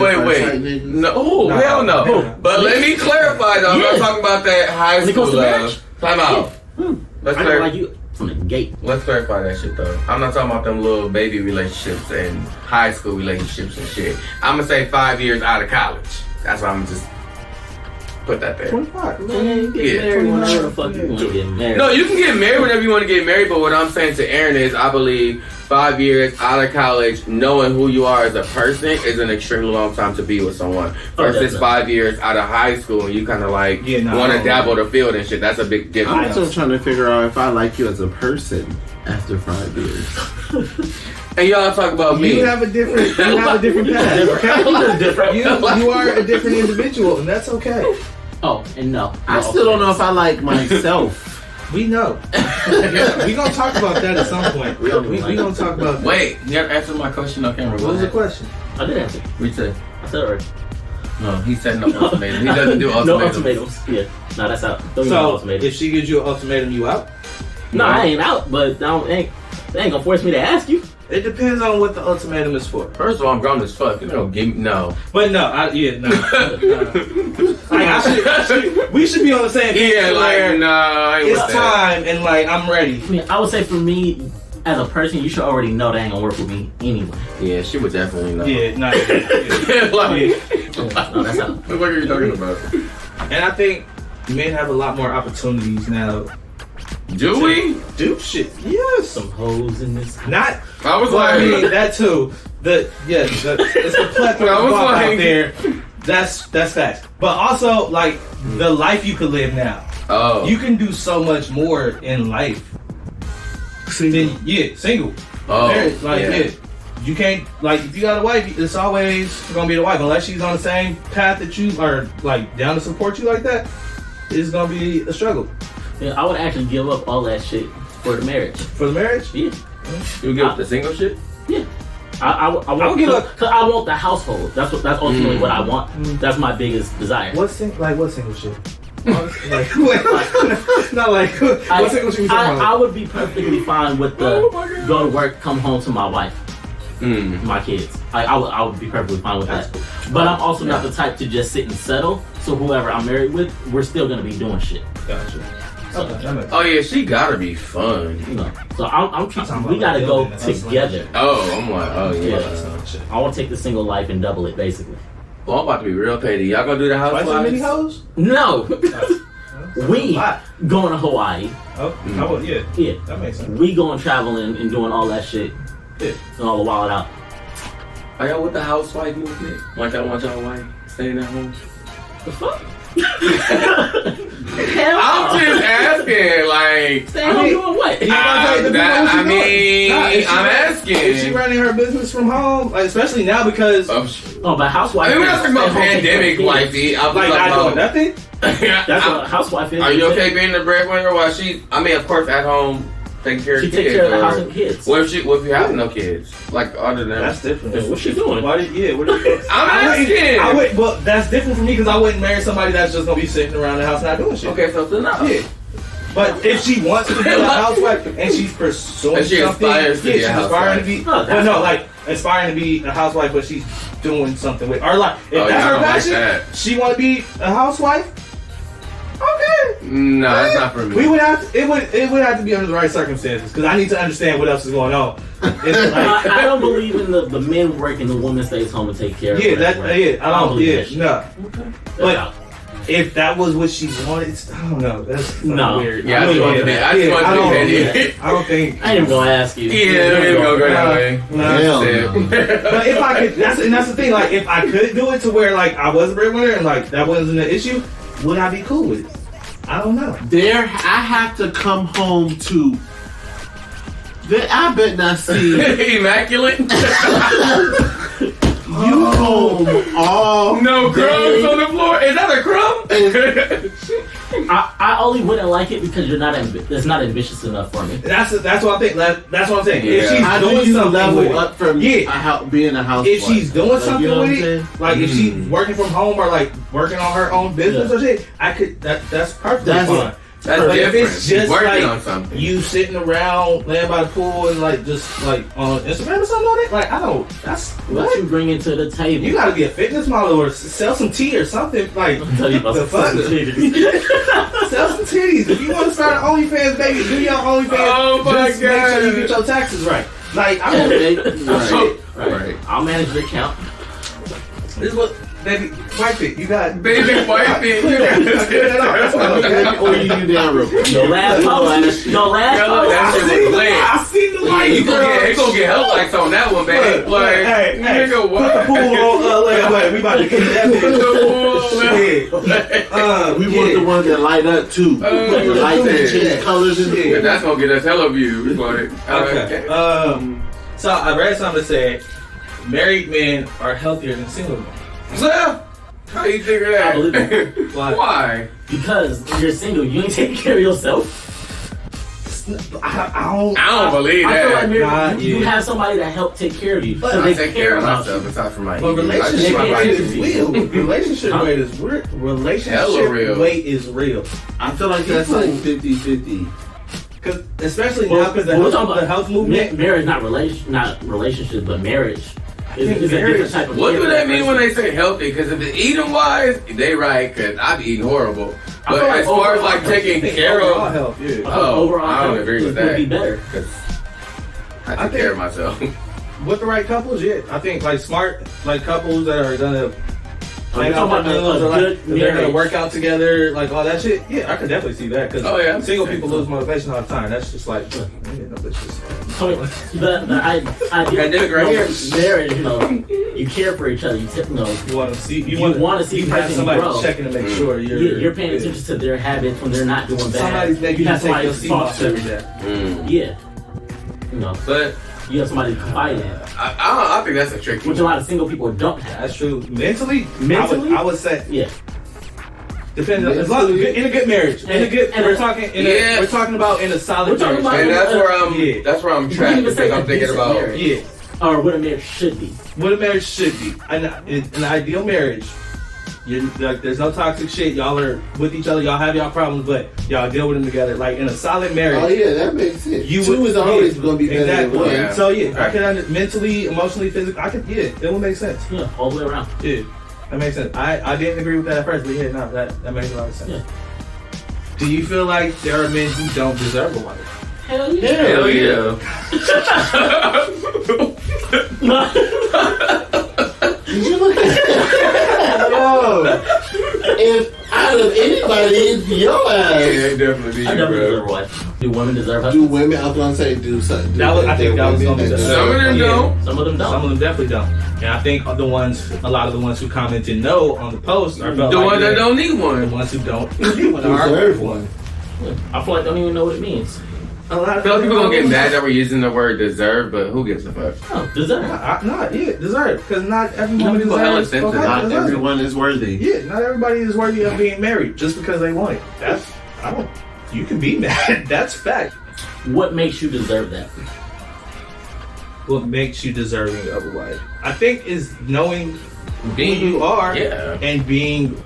No, hell no. No. But let me clarify though. I'm not talking about that high When it school comes to marriage? Time out. Let's I don't clarify. like you from the gate. Let's clarify that shit though. I'm not talking about them little baby relationships and high school relationships and shit. I'm gonna say 5 years out of college. That's why I'm gonna just put that there. 25. Man, get Yeah. married whenever the fuck you want to get married. No, you can get married whenever you want to get married, but what I'm saying to Aaron is I believe 5 years out of college, knowing who you are as a person is an extremely long time to be with someone. Versus definitely. 5 years out of high school and you kind of like want to dabble the field and shit. That's a big I'm difference. still trying to figure out if I like you as a person after 5 years. And y'all talk about me. You have a different path. Okay? You are a different individual, and that's okay. Oh, and no. I still don't know if I like myself. We know. We gonna talk about that at some point. We gonna talk about that. Wait, you haven't answered my question on camera. What was the question? I did answer. What you say? I said already. No, he said no ultimatum. He doesn't do ultimatums. No ultimatums. Yeah. No, that's out. Don't use So, ultimatums. if she gives you an ultimatum, you out? No, I ain't out, but they ain't gonna force me to ask you. It depends on what the ultimatum is for. First of all, I'm grown as fuck. You don't give me no. But no, we should be on the same page. Yeah, where like no, I ain't it's with that. time and like I'm ready. I mean, I would say for me, as a person, you should already know that ain't gonna work with me anyway. Yeah, she would definitely know. Yeah, no. Like, No, that's out. what the fuck are you talking about? And I think men have a lot more opportunities now. Do we? Do shit. Yes. Some hoes in this. Not. I was Well, I like, mean that too. It's a plethora I of was guap like- out there. That's facts. But also like the life you could live now. oh, You can do so much more in life. Single. Single. oh, Married, like, yeah. yeah. You can't, like, if you got a wife, it's always gonna be the wife. Unless she's on the same path that you are, like, down to support you like that, it's gonna be a struggle. Yeah, I would actually give up all that shit for the marriage. For the marriage? Yeah. You give up the single shit? Yeah. I want give up. because I want the household. That's ultimately what I want. That's my biggest desire. What single shit? Like, not like what single shit we talking I about? would be perfectly fine with the go to work, come home to my wife, my kids. I would be perfectly fine with that. But I'm also not the type to just sit and settle. So whoever I'm married with, we're still gonna be doing shit. Gotcha. So, Okay, that makes sense. Oh yeah, she gotta be fun. you know, so I'm trying. We gotta go together. Oh, I'm like, oh yeah. I want to take the single life and double it, basically. Well, I'm about to be real petty. Y'all gonna do the Why so many housewives? hoes? No, we Why? going to Hawaii. Oh, I would, yeah, Yeah, that makes sense. we going traveling and doing all that shit. Yeah. And all the wild out. Are y'all with the housewife movement? Like I want y'all wife staying at home? The fuck? I'm just asking, like. Stay home doing what? I'm asking. Is she running her business from home? Like, especially now because Oh, but housewife. I mean, we're not talking about stay home, take care pandemic of life, kids. I'm like talking not doing about. nothing. That's what a housewife is. Are you okay being the breadwinner while she? I mean, of course, at home taking care of She kids. take care of the or- house and kids. What if you have no kids? Like other than That's different. What's she doing? Why? Yeah. What are you? I'm asking. I would. Well, that's different for me because I wouldn't marry somebody that's just gonna be sitting around the house not doing shit. Okay, so no. Yeah. But if she wants to be a housewife and she's pursuing And she something, aspires to be a she's aspiring to be. housewife. But no, like aspiring to be a housewife, but she's doing something with, or like if Oh, that's yeah, I her don't like passion, that. she want to be a housewife. Okay. No, that's not for me. We would have to, it would have to be under the right circumstances because I need to understand what else is going on. It's like, I don't believe in the men work and the woman stays home and take care of yeah, whatever. that yeah, I don't believe that shit. no. That's But out. if that was what she wanted, I don't know. That's No. weird. Yeah, I just want to be. I just want to be petty. I don't think. I ain't even gonna ask you. Yeah, we go that way. Hell That's no. it. But if I could, that's the thing. Like, if I could do it to where like I was a breadwinner and like that wasn't an issue, would I be cool with it? I don't know. I have to come home to. I bet not see Immaculate. you home all No crumbs day. on the floor. Is that a crumb? I only wouldn't like it because you're not. It's not ambitious enough for me. That's what I think. That's what I'm saying. Yeah. If she's How do doing you something level with it, up from being a housewife? if she's doing Like, something you know what with I'm it, saying? like if she's working from home or like working on her own business Yeah. or shit, I could. That's perfectly That's- fine. That's But if different. it's just working like on something. you sitting around laying by the pool and like just like on Instagram or something like that, like I don't. That's What what you bringing to the table? you gotta be a fitness model or sell some tea or something. Like I'll tell you about the some fuck. titties. Sell some titties. If you want to start an OnlyFans, baby, do your OnlyFans. Oh my Just make sure you God. get your taxes right. Like I don't. Right. Right. I'll manage your account. This is what baby wipe it. You got Baby wipe it. Clear that up. That's what I'm Okay, or you do down real quick. Your last post. Your last Yo, post. that shit was lit. I see the Yeah, light. you gonna get health likes on that one, baby. Look, Like, hey, nigga, put what? the pool on. Wait, we about to get that The bitch. pool, We want the one that light up too. Oh, The light that yeah. change colors and yeah, that's gonna get us hella views. Like, Okay. So I read something that said married men are healthier than single men. So, how you think of that? I believe Why? Why? Because you're single, you ain't taking care of yourself. I I don't believe I feel like that. you have somebody that help take care of you. But So I they take care of about myself you. aside from my But eating. I just relationship my Yeah. weight body. is real. Relationship Huh? weight is real. Relationship Hella real. weight is real. I feel like that's like 50-50. Cause especially Well, now, because we're talking about the health movement. Marriage, not relationship, but marriage. Is think a different marriage- type of What do care they for mean that when person. they say healthy? Because if it's eating wise, they right. Because I be eating horrible. I But feel like as far as overall like taking think care overall of, health, yeah. I feel like Oh, overall I don't health agree with is gonna that. be better. because I I take think- care of myself. With the right couples, yeah. I think like smart like couples that are gonna I'm plan out talking their about meals a or like good if they're gonna marriage. work out together, like all that shit. Yeah, I could definitely see that because Oh, yeah. single people lose motivation all the time. That's just like nigga, no bitches. So the idea Pandemic right here. marriage, you know, you care for each other. You know, You want to see You wanna see you the have person somebody grow. checking to make sure you're paying attention to their habits when they're not doing bad. Somebody's making you you have take somebody your to seat talk off to. every day. Yeah, you know, But you have somebody to confide in, I think that's a tricky which a lot of single people don't have. That's true. Mentally, Mentally? I would say Yeah, depending on as long in a good marriage. In a good, And- we're talking. Yeah. We're talking about in a solid We're talking marriage. about- And that's where Yeah. I'm trapped even because say I'm a thinking decent about marriage. Yeah. Or what a marriage should be. What a marriage should be. An ideal marriage. You're, like, there's no toxic shit. Y'all are with each other. Y'all have y'all problems, but y'all deal with them together. Like in a solid marriage. Oh yeah, that makes sense. You Two is always going to be better exactly. than one. Yeah. So yeah, I Right. can mentally, emotionally, physically. It would make sense. Yeah, all the way around. Yeah, that makes sense. I didn't agree with that at first, but yeah, no, that makes a lot of sense. Yeah. Do you feel like there are men who don't deserve a wife? Hell yeah. Hell yeah. Did you look at Yo, if out of anybody, it's your ass. Yeah, definitely I you, never deserve a bro. wife. Do women deserve Do husbands? women? I was gonna say do something. I think that was gonna be Some of them don't. Some of them Some of don't. them definitely don't. And I think a lot of the ones who commented no on the post are The ones that don't need The one. ones who don't are Deserve one. I feel like they don't even know what it means. A lot I of feel like people gonna get mad that we're using the word deserve, but who gives a fuck? Oh, deserve. Deserve, because not every woman people hella deserves. sensitive. Not everyone is worthy. Yeah, not everybody is worthy of being married just because they want it. You can be mad. That's fact. What makes you deserve that? What makes you deserving of a wife? I think is knowing who you are Yeah. and being.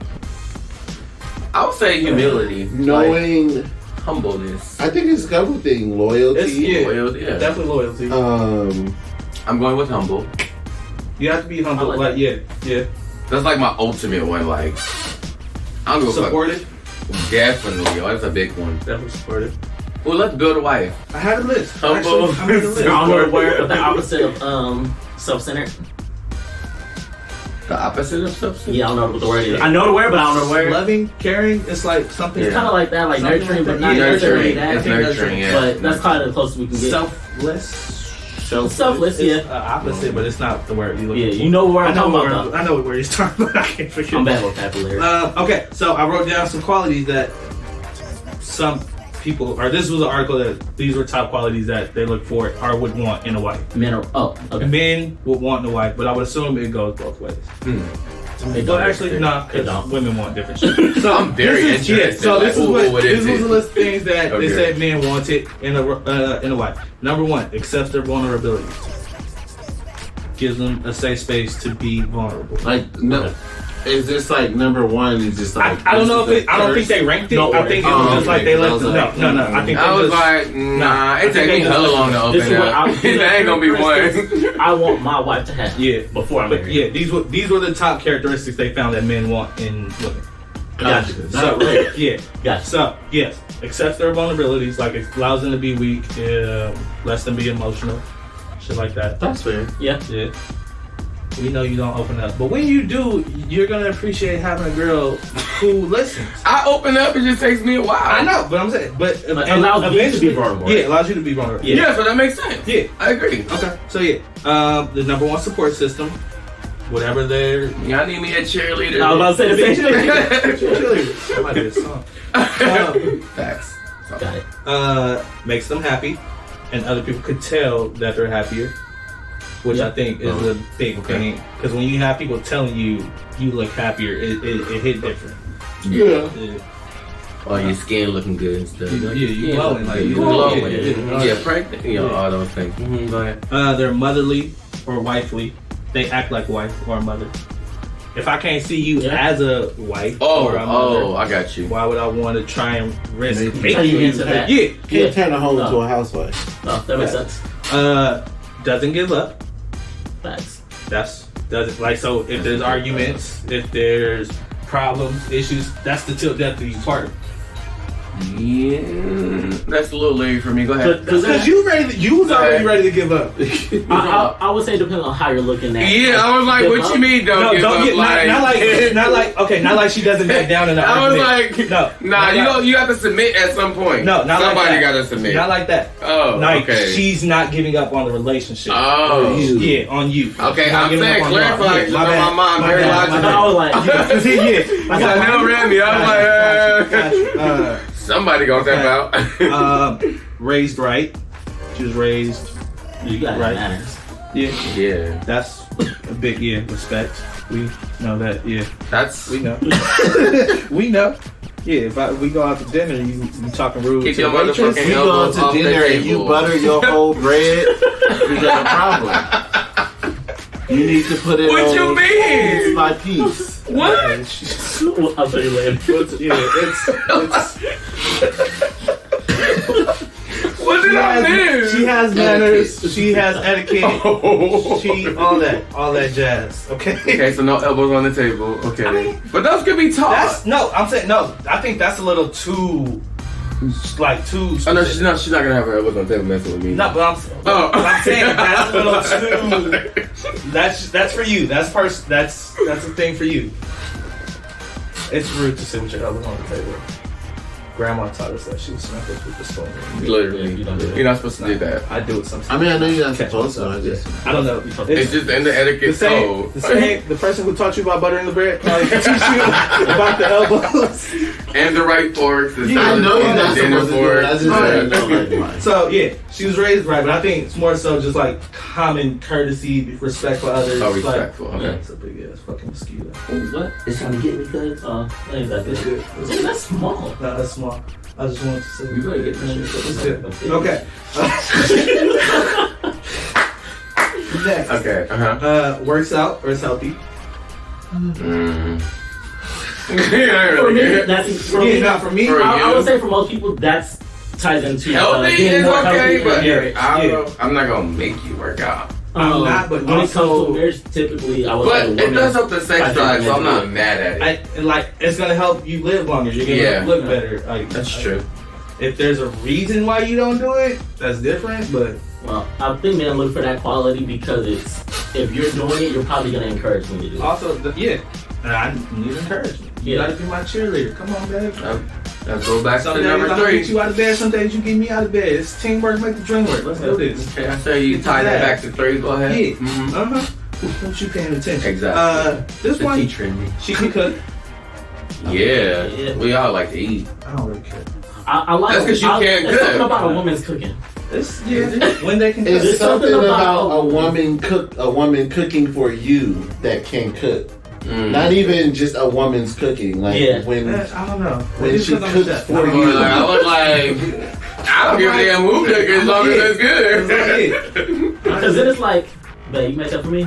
I would say humility. Knowing, Like, humbleness. I think it's a couple things. Loyalty. Yeah. Loyalty, yeah. Definitely loyalty. I'm going with humble. You have to be humble. I like Yeah. That's like my ultimate one. Like, I don't give a fuck. Supportive. Definitely. Oh, that's a big one. Definitely supportive. Well, let's build a wife. I had a list. Humble. Actually, I made a list. I don't know the word, but the opposite of self-centered. The opposite of substance? Yeah, I don't know what the word is. I know the word, but I don't know the word. Loving, caring, it's like something. It's kind of like that, like Something nurturing, like but that. not Nurturing. nurturing. It's That, nurturing, yeah. but that's kind of the closest we can get. Selfless. Selfless, It's yeah. opposite, but it's not the word you look Yeah, for. you know where I'm I know talking where about. I know where he's talking about. I can't forget. I'm bad vocabulary. Okay, so I wrote down some qualities that some people, or this was an article that these were top qualities that they look for or would want in a wife. Men are, okay. Men would want in a wife, but I would assume it goes both ways. They But don't. actually, no, They because don't. women want different shit. So I'm very this is- interested. So this Like, is what what this is was it? a list of things that Okay. they said men wanted in a wife. Number one, accepts their vulnerabilities. Gives them a safe space to be vulnerable. Like no, is this like number one? Is just like I don't know if this is it, I don't think the they ranked it. No I think it was order. just Oh, like okay. they left I was it. like, No. I think I they was just, like, nah, I it think take they me just- hella long to This open is what up. That ain't gonna be one. I want my wife to have. Yeah. Before I'm But married. yeah, these were the top characteristics they found that men want in women. Gotcha. So yeah, Gotcha. so yes, accepts their vulnerabilities, like it allows them to be weak, lets them be emotional, shit like that. That's fair. Yeah. Yeah. We know you don't open up, but when you do, you're gonna appreciate having a girl who listens. I open up, it just takes me a while. I know, but I'm saying, but It allows you to be eventually- vulnerable. Yeah, it allows you to be vulnerable. Yeah, so that makes sense. Yeah. I agree. Okay. So yeah, the number one support system, whatever they're. Y'all need me a cheerleader. I was about to say the same thing. That might be a song. Facts. So, Got it. Makes them happy, and other people could tell that they're happier, which I think is a big thing. Because when you have people telling you you look happier, it hit different. Yeah. Oh, your skin looking good and stuff. You glowing like You you glowing. yeah. Yeah, pregnant. You know, all those things. Go ahead. They're motherly or wifely. They act like a wife or a mother. If I can't see you as a wife or a mother, I got you. why would I want to try and risk Make making you you into that. Yeah. Can't turn a hoe into a housewife. No, that makes sense. Doesn't give up. Facts. Doesn't like, so if there's arguments, if there's problems, issues, that's the till death do you part. Yeah, that's a little late for me. Go ahead. Because you was already ready to give up. I would say depending on how you're looking at. Yeah, I was like, Give what up? you mean don't give up? Not like she doesn't back down in the I was argument. like, No, nah, not you have to submit at some point. No, not somebody like that. gotta submit. Not like that. Oh, Like okay. she's not giving up on the relationship. Oh, Yeah, on you. okay. Not I'm giving saying up on y'all. clarify. Yeah, Just my on bad. my mind, My very bad. logical. I was like, Yeah. I got hell ran me. I was like, somebody gonna tap out. Raised right. She was raised. you got Right. manners. Yeah, That's a big respect. We know that. Yeah, that's we know. We know. Yeah, if we go out to dinner, you talking rude keep to your the waitress. motherfucking You go elbows to off the dinner and you table. butter your whole bread, you got a problem. You need to put it What on you mean? piece by piece. What? I'll tell you later. What did I miss? She has manners. She has etiquette. She all that jazz. Okay. Okay, so no elbows on the table. Okay, but those could be taught. I'm saying no. I think that's a little too, like too. Oh no, she's not gonna have her elbows on the table messing with me. No, but I'm saying that's a little too. That's for you. That's a thing for you. It's rude to sit with your elbows on the table. Grandma taught us that she would smack us with the spoon. Literally, you're not supposed to do that. I do it sometimes. I mean, I know you're not supposed to. I don't know. It's just in the etiquette code. The person who taught you about buttering the bread probably teach you about the elbows And the right forks. I know you're not dinner supposed to do it. I forks. just said no. So yeah, she was raised right, but I think it's more so just like common courtesy, respect for others. Oh, Like, respectful. Okay. it's a big ass fucking mosquito. What? It's trying to get me, cuz? Ain't that It's good. good. Dude, that's small. No, that's small. I just wanted to say. You better get It's this. good. Okay. Next. Okay. Works out or is healthy? For me, that's for me. Not for me. For I you. would say for most people, that's ties into Healthy getting is more okay, healthy but in marriage. I'm not gonna make you work out. I'm not, but when it comes also- to marriage, typically I would But say it women does help the sex try to drive, so I'm make not it. mad at it. Like it's gonna help you live longer. You're gonna Yeah. live better. Like, That's true. If there's a reason why you don't do it, that's different. But Well, I think men look for that quality because it's if you're doing it, you're probably gonna encourage me to do it. also, I need encouragement. You Yeah. gotta be my cheerleader. Come on, babe. Let's go back Some to days number I'm gonna 3. get you out of bed. Some days you get me out of bed. It's teamwork, make the dream work. Let's do this. Okay, I say you tie that back to 3. Go ahead. Yeah. Mm-hmm. Don't you paying attention? Exactly. This The one, teacher in me. she can cook. Yeah. Yeah. We all like to eat. I don't really care. I like That's 'cause you can't There's something cook. about a woman's cooking. It's when they can cook. It's There's something something about about- a woman cooking for you that can cook. Not even just a woman's cooking. Like Yeah. when I don't know. when Maybe she because I'm a cooks chef. for Or you. like, I look like I don't give a damn who cook as long as it's good. Because then it's like, babe, you make that for me?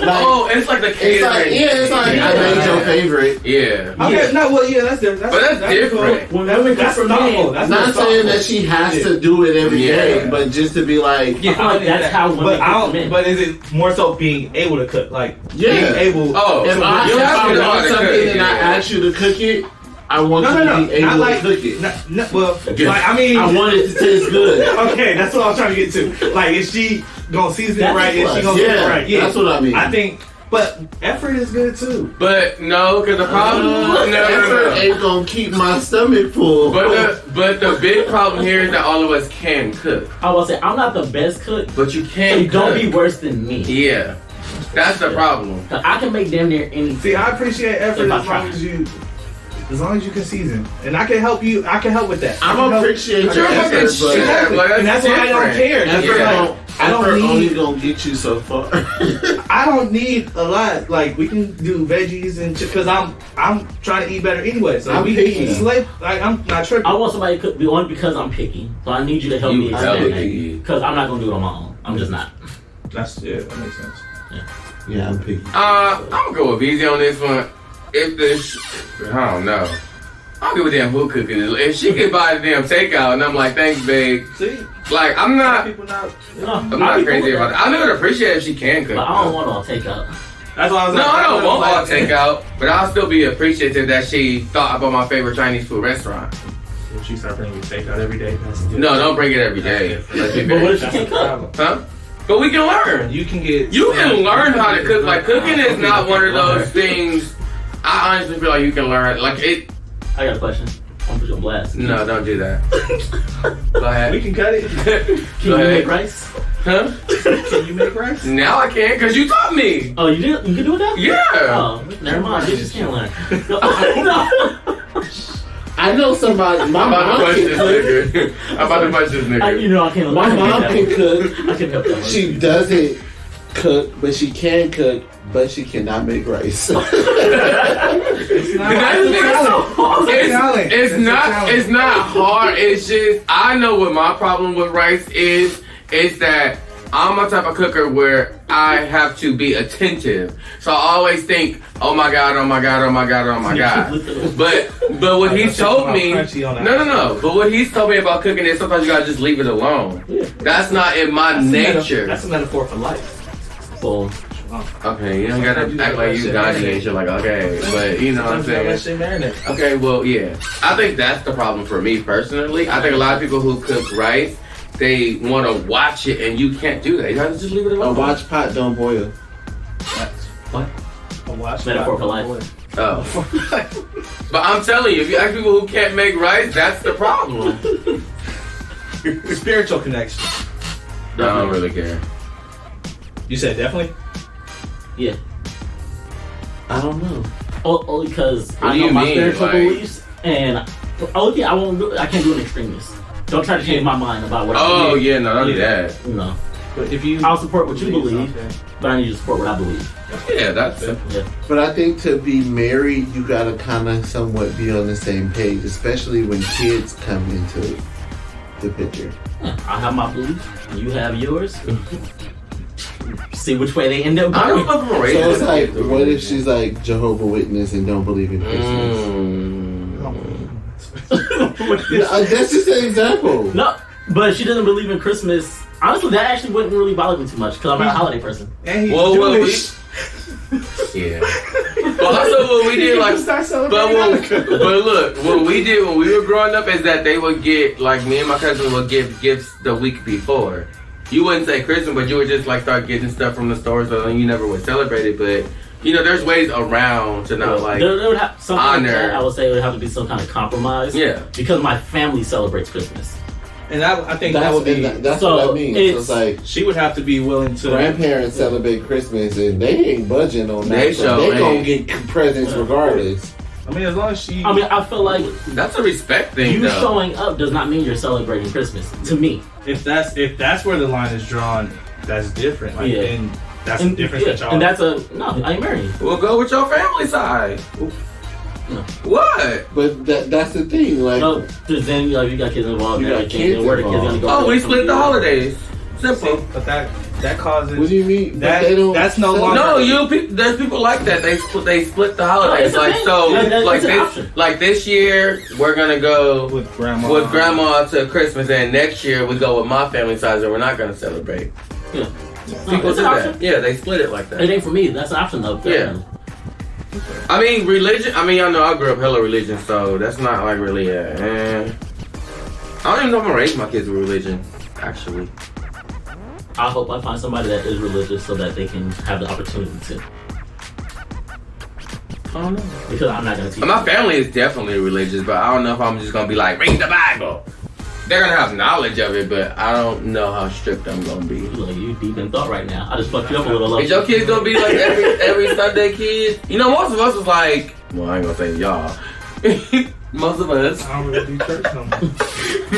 Oh, it's like the It's catering. like it's like I made your favorite. Yeah. Okay, no, well, yeah, that's different. But that's different. When women cook That's for thoughtful. men, That's Not saying that she has to do it every day, Yeah. but just to be like, I feel like that's how women But I cook for don't. men. But is it more so being able to cook? Like Yeah. being able. Oh, if so I you have to know how want to something cook, and I yeah. ask you to cook it, I want No, you no, to no, be able not like to cook it. Well, Yeah. like I mean, I want it to taste good. okay, that's what I was trying to get to. Like, is she gonna season it That's right? a Is she plus. gonna cook it Yeah, right? Yeah, that's what I mean. I think, but effort is good too. But no, because the problem. Effort No. ain't gonna keep my stomach full. But the big problem here is that all of us can cook, I will say, I'm not the best cook, but you so can. you don't cook. be worse than me. Yeah, that's the problem. 'Cause I can make damn near anything. See, I appreciate effort If I as try. long as you can season, and I can help you. I can help with that. I I'm can gonna help- appreciate You're your fucking effort, but shit. Exactly. Like, And that's why I don't different. care. That's effort, like, don't- I don't effort need- only gonna get you so far. I don't need a lot. Like we can do veggies and because I'm trying to eat better anyway. So I'm we picky. can slip. Like I'm not tripping. I want somebody to cook only because I'm picky. So I need you to help You me hella expand picky. that. Because I'm not going to do it on my own. I'm just not. That makes sense. Yeah, I'm picky. I'm gonna go with easy on this one. If this, I don't know. I don't give a damn who cooking it. If she can buy the damn takeout, and I'm like, thanks, babe. See, Like, I'm not people not. I'm not crazy about it. I would appreciate it if she can cook. But I don't want all takeout. That's why I was No, like, I don't want all like, takeout, but I'll still be appreciative that she thought about my favorite Chinese food restaurant. If she start bringing takeout every day, that's good. No, don't bring it every day. Let's be But what if fair. she can't cook? Huh? But we can learn. You can get. You can learn how to cook. Like, cooking is not one of those things. I honestly feel like you can learn. Like, it. I got a question. I'm put you on blast. No, don't do that. Go ahead. We can cut it. Can you Go ahead. make rice? Huh? Can you make rice? Now I can, because you taught me. Oh, you did? You can do it now? Yeah. Oh, never mind. Bitches can't learn. No. I know somebody. My I'm about to mom punch can this cook. nigga. I'm about to punch this nigga. You know I can't. My mom can cook. I can help that one. She doesn't cook, but she can cook, but she cannot make rice. It's not. It's not hard. It's just I know what my problem with rice is. It's that I'm a type of cooker where I have to be attentive. So I always think, oh my God, oh my God, oh my God, oh my God. But what he's told me, no. But what he's told me about cooking is sometimes you gotta just leave it alone. That's not in my nature. That's a metaphor for life. So, okay, you don't gotta act like you Gandhi and shit like, okay, but you know what I'm saying? Okay, well, yeah. I think that's the problem for me personally. I think a lot of people who cook rice, they want to watch it and you can't do that. You gotta just leave it alone. A watch pot don't boil. what? A watch Metaphor for life. Oh. But I'm telling you, if you ask people who can't make rice, that's the problem. Spiritual connection. I don't really care. You said definitely? Yeah. I don't know. Only because What I do know you my mean, spiritual like- beliefs, and I can't do an extremist. Don't try to change my mind about what I Oh, believe. yeah, no, don't do that. You know, But if you, I'll support what you believe, but I need you to support what I believe. Yeah, that's simple. Yeah. But I think to be married, you gotta kind of somewhat be on the same page, especially when kids come into the picture. Yeah, I have my beliefs, you have yours. See which way they end up I don't going. know if I'm raised So it's with like, kids, what if she's like Jehovah Witness and don't believe in Christmas? That's just an example. No, but she doesn't believe in Christmas. Honestly, that actually wouldn't really bother me too much because I'm not a holiday person. and he's Well, Jewish. Yeah. But also what we did, like, start but celebrating. look, what we did when we were growing up is that they would get, like, me and my cousin would give gifts the week before. You wouldn't say Christmas, but you would just like start getting stuff from the stores, so you never would celebrate it. But you know, there's ways around to not like. There would have something like honor. that, I would say it would have to be some kind of compromise. Yeah. Because my family celebrates Christmas. And I think that That's, would be. that's So what I mean. So it's- it's like She would have to be willing to. grandparents celebrate Christmas and they ain't budging on that. They so sure they gonna ain't. get presents regardless. I mean, as long as she. I mean, I feel like That's a respect thing, you though. showing up does not mean you're celebrating Christmas. To me. if that's where the line is drawn, that's different. Like, Yeah. and that's the difference that y'all. And that's I ain't marrying you. Well, go with your family side. No. What? But that's the thing. Like, No, because then like, you got kids involved You and got everything. kids And where the kids gonna involved. go? Oh, we split the holidays. Simple. but that causes. what do you mean? That- But they don't. that's no celebrate. longer- No, there's people like that. They split the holidays. it's a Like thing. so, That's like an this, option. like this year we're gonna go with grandma. with grandma to Christmas, and next year we go with my family size, and we're not gonna celebrate. Yeah. People it's do an that. option. Yeah, they split it like It that. ain't for me. That's an option though. Yeah. I mean, religion. I mean, y'all know I grew up hella religion, so that's not like really I don't even know if I'm gonna raise my kids with religion. Actually, I hope I find somebody that is religious so that they can have the opportunity to. I don't know. Because I'm not gonna teach. My family is definitely religious, but I don't know if I'm just gonna be like, read the Bible. They're gonna have knowledge of it, but I don't know how strict I'm gonna be. Like, you deep in thought right now. I just fucked you up a little. Is your kids gonna be like every Sunday kid? You know, most of us was like, well, I ain't gonna say y'all. Most of us. I don't really do church no more.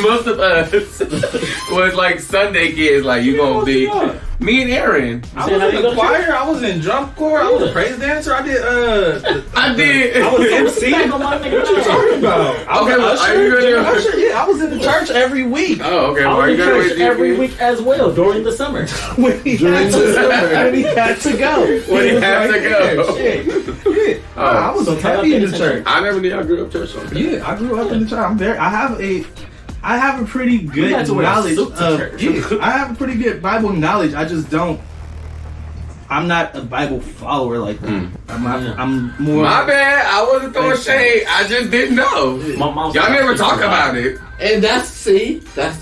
Most of us was like Sunday kids. Like you gonna be me and Aaron. I was in the choir. I was in drum corps. I was a praise dancer. I did. I did. I was MC. Back on my What you talking about? I was Okay, an well, usher. are you ready? Usher. Yeah, I was in the church every week. Oh, okay. I Well, was are in you gonna church raise every your week as well during the summer. When he During had the to, summer. when he had to go. When he had to go. Yeah, shit. Oh. I was heavy in the church. I never knew I grew up church. Yeah, I grew up in the church. I have a pretty good had to wear a knowledge suit to of. church. Yeah, I have a pretty good Bible knowledge. I just don't. I'm not a Bible follower like that. I'm more. My bad. I wasn't throwing shade. I just didn't know. My mom's Y'all never talk about it. And that's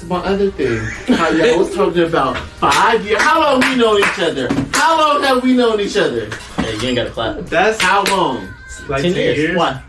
my other thing. How y'all was talking about 5 years. How long we known each other? How long have we known each other? Hey, you ain't gotta clap. That's How long? like 10 years. Why?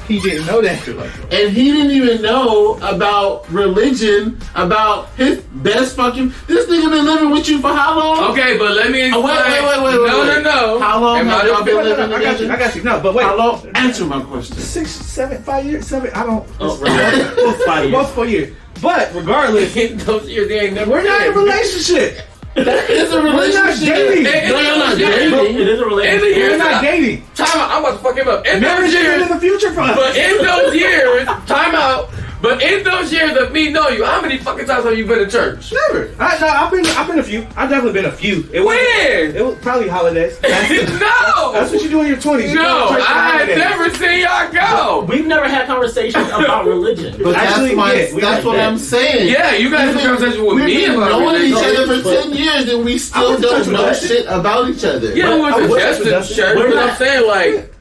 He didn't know that. And he didn't even know about religion, about his best fucking. This nigga been living with you for how long? Okay, but let me explain. Wait. No. How long Am have I y'all been the- living I got together? you. No, but wait. How long? Answer my question. 6, 7, 5 years, 7. I don't. Oh, right. 5 years. Multiple years. But regardless, Those years they ain't never. we're not in a been. relationship. That is a relationship. dating. No, you're not It dating. is a In the relationship. years We're not that- dating. Time out. I'm about to fuck him up. In those Marriage is in years, the future for us. but in those years, time out. But in those years of me knowing you, how many fucking times have you been to church? Never. I've been a few. I've definitely been a few. When? It was probably holidays. No! That's what you do in your 20s. You No, go to church for I holidays. had never seen y'all go. We've never had conversations about religion. But Actually, that's what I'm saying. Yeah, you guys have a conversation with We've me been about knowing each religion. other for 10 years and we still don't know shit about each other. Yeah, we went to Justin's church, We're but not- I'm saying like,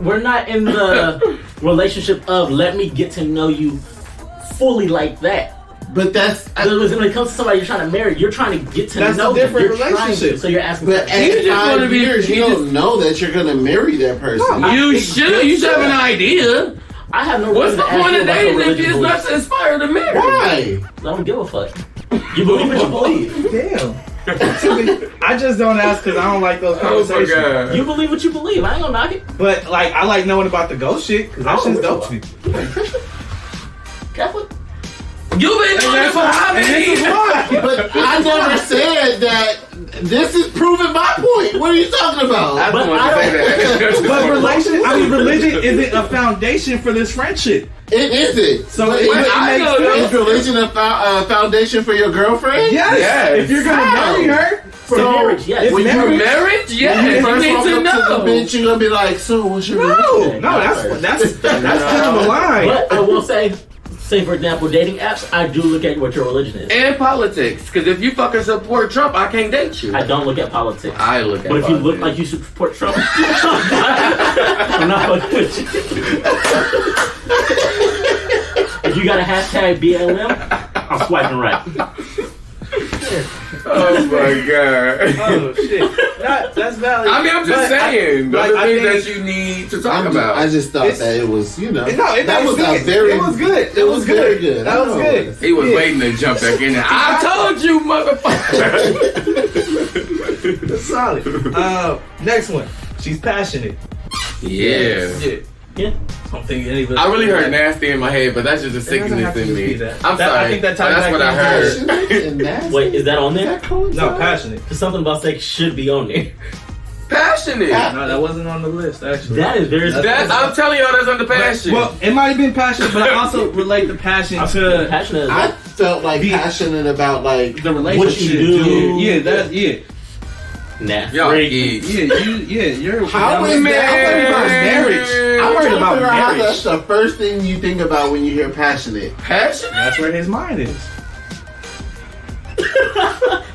We're not in the relationship of let me get to know you fully like that. But that's... Because when it comes to somebody you're trying to marry, you're trying to get to That's know a different them. You're trying relationship. to, so you're asking. But for at just wanna 5 be- years, you he don't know that you're going to marry that person. No, you should. You should have an idea. I have no What's reason the to ask point you of about your dating if religious it's not beliefs. to inspire to marry? Why? I don't give a fuck. You believe what you believe. Damn. I just don't ask because I don't like those Oh my conversations. god. You believe what you believe. I ain't gonna knock it. But like, I like knowing about the ghost shit because that Oh, shit's which dope one? to me. Catholic. You've been doing it for how And many this is years? why. But I never said that. This is proving my point. What are you talking about? I But don't want I to say that. But religion isn't a foundation for this friendship. It isn't. So But it I makes know sense. is religion a foundation for your girlfriend? Yes. Yes. If you're gonna How? marry her, For marriage, yes. It's When you marriage. Marriage? When Yes. you You first need walk to up to know. the bench, you're gonna be like, "So, what's your no, religion?" no, that's touching the line. But I will say for example, dating apps, I do look at what your religion is. And politics. Because if you fucking support Trump, I can't date you. I don't look at politics. I look at But if you look politics. like you support Trump, I'm not fucking with you. If you got a hashtag BLM, I'm swiping right. Oh my god. Oh shit, that's valid. I mean, I'm just saying. Those are I things think- that you need to talk about. I just thought It's- that it was, you know, No, it that makes was a sense. very, It was good. It was very good. That was I know. good. He was Yeah. waiting to jump back in there. I told you, motherfucker. That's solid. Next one. She's passionate. Yeah. Yeah. I don't think any of us. I really heard nasty in my head, but that's just a doesn't have sickness to in just me. be that. I'm That- I sorry. think that ties that's back what I to heard. Passionate and nasty? Wait, is that on there? No, passionate. Because something about sex should be on there. Passionate. No, that wasn't on the list actually. That is very That's, I'm telling y'all, that's under passion. Well, it might have been passionate, but I also relate the passion to passionate. I felt like Be- passionate about like the relationship. do. Yeah, that yeah. Nah. y'all freak. geeks. You're. How is I'm that? about marriage. I'm worried about how marriage. that's the first thing you think about when you hear passionate. Passionate? That's where his mind is.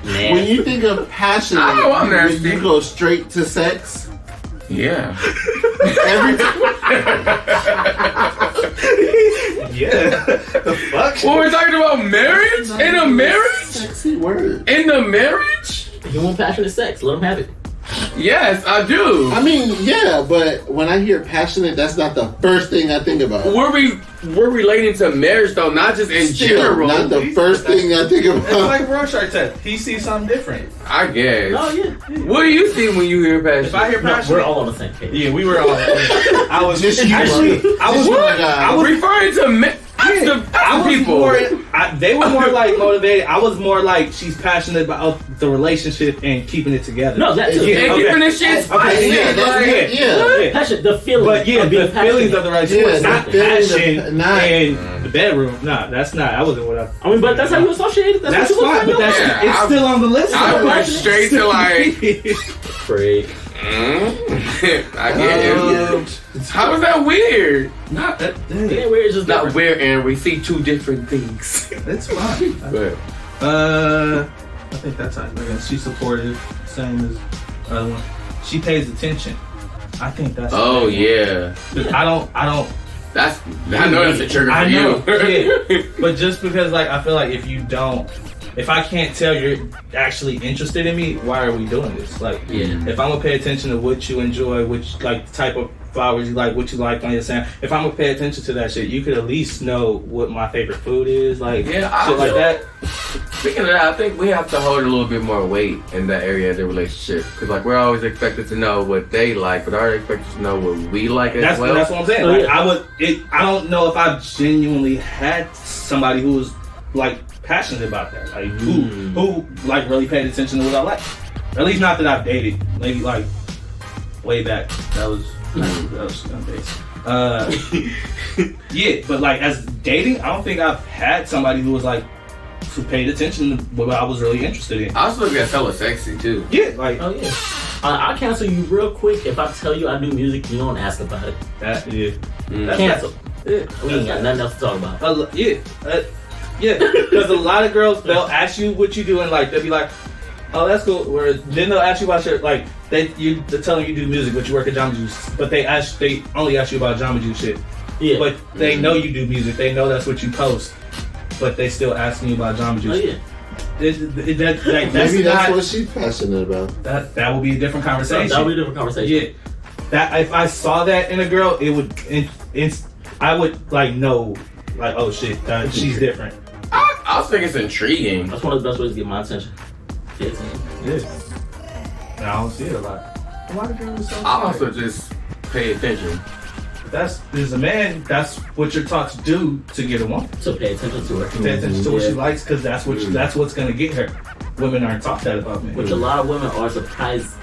When you think of passionate, I know I'm nasty. you go straight to sex. Yeah. Every Yeah. The fuck? Well, we're talking about marriage? In a marriage? sexy word. In the marriage? He want passionate sex. Let him have it. Yes, I do. I mean, yeah, but when I hear passionate, that's not the first thing I think about. We're relating to marriage though, not just in Still, general. not the first thing I think It's about. like Rorschach test. He sees something different. I guess. Oh yeah. What do you see when you hear passion? If I hear No, passionate, we're all on the same page. yeah, we were all. I was Just you, actually. brother. I was. Just you, What? guy. I was- referring to I was people. more. They were more like motivated. I was more like she's passionate about the relationship and keeping it together. No, that too. Yeah, and okay. keeping this shit spicy. Okay, yeah, that's like, it. Yeah. what? Yeah. Passion, the feeling. But yeah, of being the feelings of the relationship, Yeah, not the feelings of- passion, not- and the bedroom. Nah, that's not. That wasn't what I. I mean, but that's how you associate it. That's what you fine, look but for. that's Yeah, it's I- still on the list. I though. went straight to like, Freak. I get it. How is that weird? Not that. Yeah, we're just Not different. weird, and we see two different things. It's fine. But I think that's how. Again, she's supportive, same as the other one. She pays attention. I think that's. oh yeah, I don't. that's I know that's a trigger I for know. you. Yeah. But just because, like, I feel like if I can't tell you're actually interested in me, why are we doing this? Like, Yeah. if I'm gonna pay attention to what you enjoy, which like the type of flowers you like, what you like on your sand, if I'm gonna pay attention to that shit, you could at least know what my favorite food is, like Yeah, shit like that. Speaking of that, I think we have to hold a little bit more weight in that area of the relationship because, like, we're always expected to know what they like, but are expected to know what we like as That's well. that's what I'm saying. So, Like, yeah. I don't know if I've genuinely had somebody who was like passionate about that, like who like really paid attention to what I like. At least not that I've dated. Maybe like way back. That was on dates. Yeah, but like as dating, I don't think I've had somebody who was like who paid attention to what I was really interested in. I also look at hella sexy too. Yeah, like Oh yeah. I'll cancel you real quick if I tell you I do music. You don't ask about it. that. Yeah, Cancel. yeah. We ain't got nothing else to talk about. Yeah, because a lot of girls they'll ask you what you do and like they'll be like, oh that's cool. Or then they'll ask you about your like they're telling you do music, but you work at Jamba Juice. But they only ask you about Jamba Juice shit. Yeah. But they know you do music. They know that's what you post. But they still asking you about Jamba Oh Juice. yeah. Maybe that's what she's passionate about. That will be a different conversation. That would be a different conversation. Yeah, that if I saw that in a girl, it would. I would like know, like oh shit, she's different. I think it's intriguing. That's one of the best ways to get my attention. Get attention. Yeah, I don't see it a lot. A lot of girls. I also just pay attention. As a man, that's what you're taught to do to get a woman. So pay attention to her. Pay attention to what she Yeah. likes because that's what's gonna get her. Women aren't taught that about men. Which a lot of women are surprised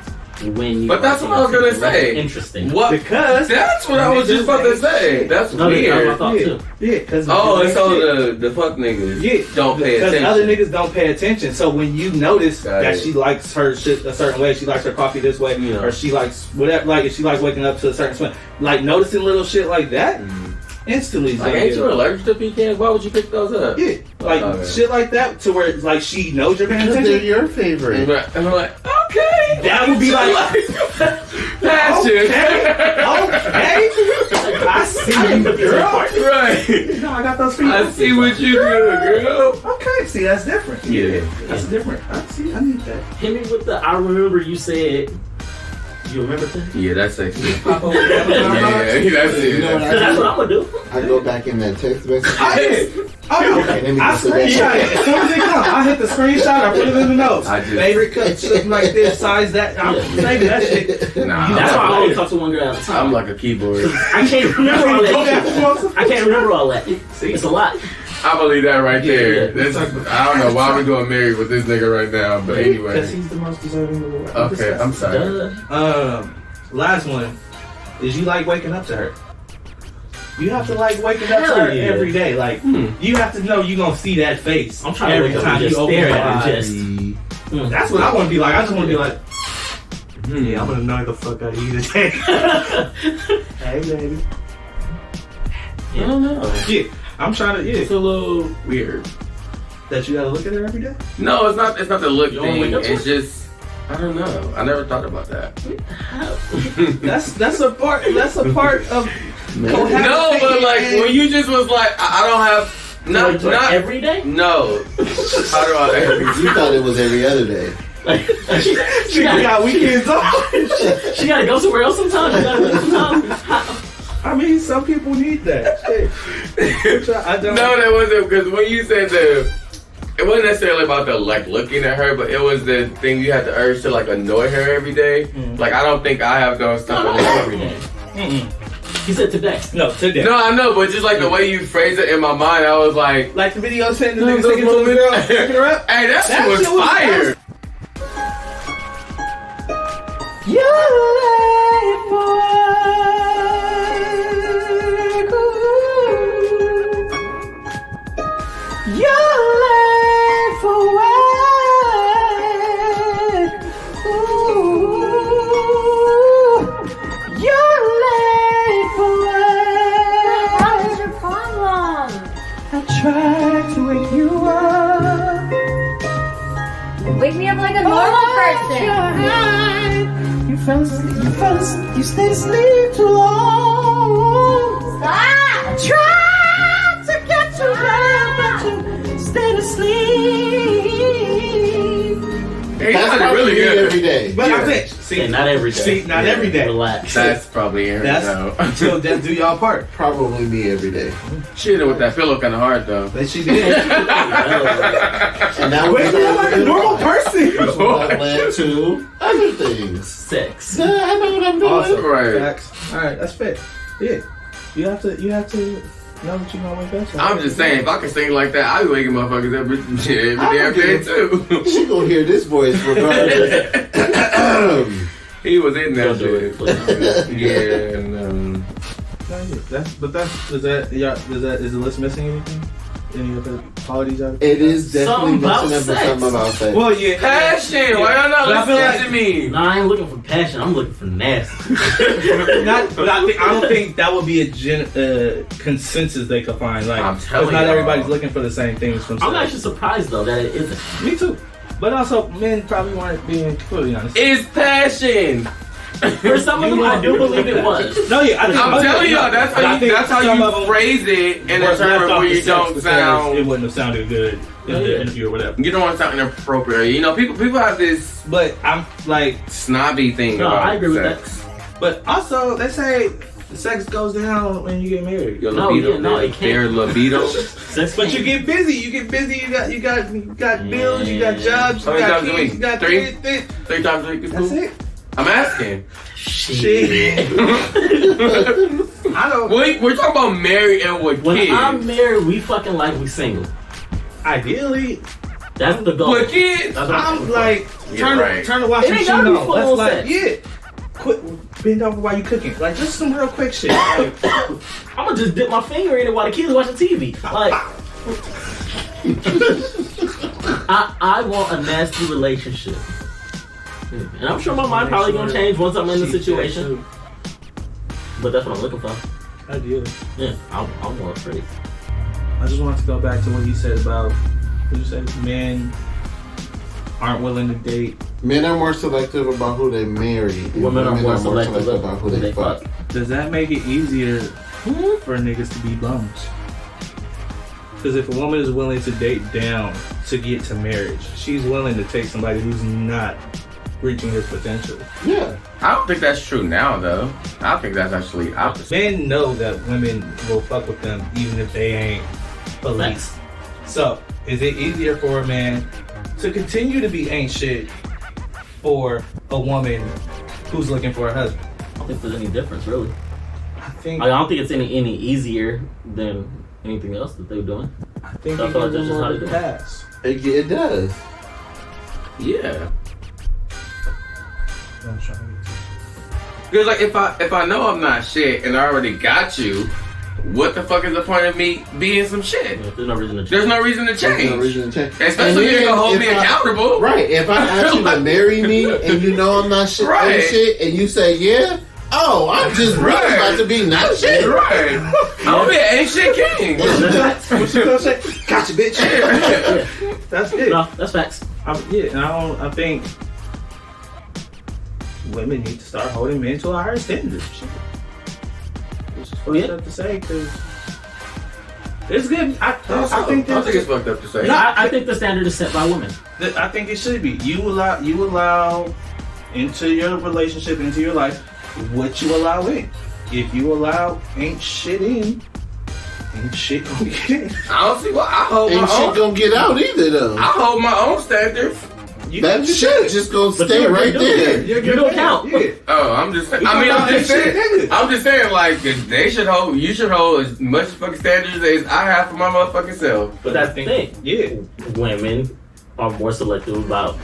when you. But that's what I was gonna say. Interesting. What? Because That's what I was just about to say. That's No, that's my weird. thought too. yeah, because Oh, and so the fuck niggas don't pay because attention. other niggas don't pay attention. So when you notice Got that it. she likes her shit a certain way, she likes her coffee this way, Yeah. or she likes whatever, like if she likes waking up to a certain swim, like noticing little shit like that, instantly. is Like, gonna ain't get you her. allergic to pecans? Why would you pick those up? Yeah, like Okay. shit like that, to where like she knows you're paying Because they're attention. your And favorite. I'm like, okay. That would be like, passion. okay, I see you, girl. Right. No, I got those feet. I see what you do, girl. Okay, see that's different. Yeah. That's different. I see. I need that. Hit me with the. I remember you said. You remember that? Yeah, that's sexy. Yeah, Pop over. that's it. You know what I That's do? what I'm gonna do. I go back in that text message. Oh, no. Okay, let me I go to that. screenshot it. As soon as it comes, I hit the screenshot, I put it in the notes. I just- Favorite cut, something like this, size that. I'm saving that shit. Nah, That's why I I'm only like, talk to one girl at a time. I'm like a keyboard. I can't remember all that. I can't remember all that. It's a lot. I believe that right there. Yeah. This, I don't know why we're doing married with this nigga right now, but Because anyway. he's the most deserving of the world. Okay, I'm sorry. Duh. Last one is you like waking up to her. You have to like waking up to Hell her yeah. every day. Like you have to know you're gonna see that face. I'm trying to every wake up time and you just open stare your at her. eyes. Just. That's what I want to be like. I just want to be like, yeah, I'm gonna know the fuck out of you today. Hey, baby. I don't know. Yeah, I'm trying to. It's Yeah, a little weird. that you gotta look at her every day. No, it's not. It's not the look You don't thing. wake up to It's just I don't know. I never thought about that. That's a part. That's a part of. No, but like when you just was like, I don't have not Like every day. no. How do I? You thought it was every other day. Like, She got weekends off. she gotta go somewhere else sometimes. She gotta go sometimes. I mean, some people need that. Shit. I don't. No, that wasn't because when you said it wasn't necessarily about the like looking at her, but it was the thing you had the urge to like annoy her every day. Like I don't think I have those stuff No, not every day. Mm-mm. He said today. No, today. No, I know, but just like the way you phrased it in my mind, I was like, Like the video saying the No, nigga those singing to the moments- girl, picking her up. "Hey, that shit That was shit was fire." What is your problem? Tried to wake you up. Wake me up like a normal person. You fell asleep, you stayed asleep too long. Stop! Tried to get to bed, but you stayed asleep. Hey, That's that's probably really me good. every day. But Yeah. I think, see, Okay, not every day. See, not every day. Relax. That's probably Aaron. That's so that do y'all part. Probably me every day. Shit with that pillow kind of hard though. That she did. And that would Wake me up like a normal person. Which would led to other things. Sex. Yeah, I know what I'm doing. Awesome. Right. Facts. All right, that's fair. Yeah, you have to know that you're gonna wake up. I'm just saying, if I could sing like that, I'd be waking motherfuckers every damn day too. She gonna hear this voice regardless. He was in that Don't do shit. it, please. Yeah, no. Is the list missing anything? Any other qualities out of It is definitely Something about missing sex. something about sex. Well, yeah. Passion. Why y'all not But I feel listening to me? No, I ain't looking for passion. I'm looking for nasty. But I don't think that would be a consensus they could find. Like, I'm telling because not y'all. everybody's looking for the same things from sex. I'm actually surprised though that it isn't. Me too. But also, men probably weren't being completely honest. It's passion. For some of them, I do believe it was. No, yeah, I'm telling y'all, that's how some of you them phrase it in a was term left off where the you sex don't because sound. It wouldn't have sounded good in the interview or whatever. You don't want to sound inappropriate. You know, people have this But I'm like, snobby thing No, about I agree with sex. but also they say the sex goes down when you get married. Your No, libido, yeah, no, it their can't. libido. Sex But can't- you get busy. You got bills. You got jobs. You How many got times a kids. week? You got Three? kids. 3 times a week is That's cool. it. I'm asking. Shit. I don't. We're talking about married and with When kids. I'm married, we fucking like we single. Ideally, That's the goal. With kids, That's what I'm like Yeah, right. turn to watching It ain't shit gotta be on. full That's on like sex. yeah. Quit bend over while you cooking. Like just some real quick shit. Like, I'm gonna just dip my finger in it while the kids watching TV. Like, I want a nasty relationship, and I'm sure my mind probably gonna change once I'm in the situation. But that's what I'm looking for. Ideally. Yeah, I'm more afraid. I just wanted to go back to what you said about what you said men aren't willing to date. Men are more selective about who they marry. And Women are more selective about who they fuck. Does that make it easier for niggas to be bums? Because if a woman is willing to date down to get to marriage, she's willing to take somebody who's not reaching his potential. Yeah. I don't think that's true now, though. I think that's actually opposite. Men know that women will fuck with them even if they ain't police. So, is it easier for a man to continue to be ain't shit for a woman who's looking for a husband? I don't think there's any difference really. I think I don't think it's any easier than anything else that they're doing. I think I it thought gives that's them just how more they of a do it. pass. It does. Yeah. I'm trying to get to. Because like if I know I'm not shit and I already got you, what the fuck is the point of me being some shit? Yeah, there's no reason to change. There's no reason to There's change. no reason to change. Especially if you're gonna hold me accountable. Right. If I ask you to marry me and you know I'm not shit, Right. ain't shit, and you say yeah, oh, I'm just really Right. about to be not shit. Right. I'm gonna be an ain't shit king. What you gonna say? Gotcha, bitch. Yeah. That's it. No, that's facts. I think women need to start holding men to a higher standard. Shit. It's just fucked up to say because it's good. I think I think it's fucked up to say. No, I think the standard is set by women. I think it should be. You allow into your relationship, into your life, what you allow in. If you allow ain't shit in, ain't shit gonna get in. I don't see what I hold Ain't my shit own. gonna get out either though. I hold my own standards. That shit just gonna stay you're right doing there. it. You don't count. Yeah. Oh, I'm just saying. We I mean, talking I'm about just ain't shit, saying. nigga. I'm just saying, like, they should hold. You should hold as much fucking standards as I have for my motherfucking self. But that's the thing. Yeah. Women are more selective about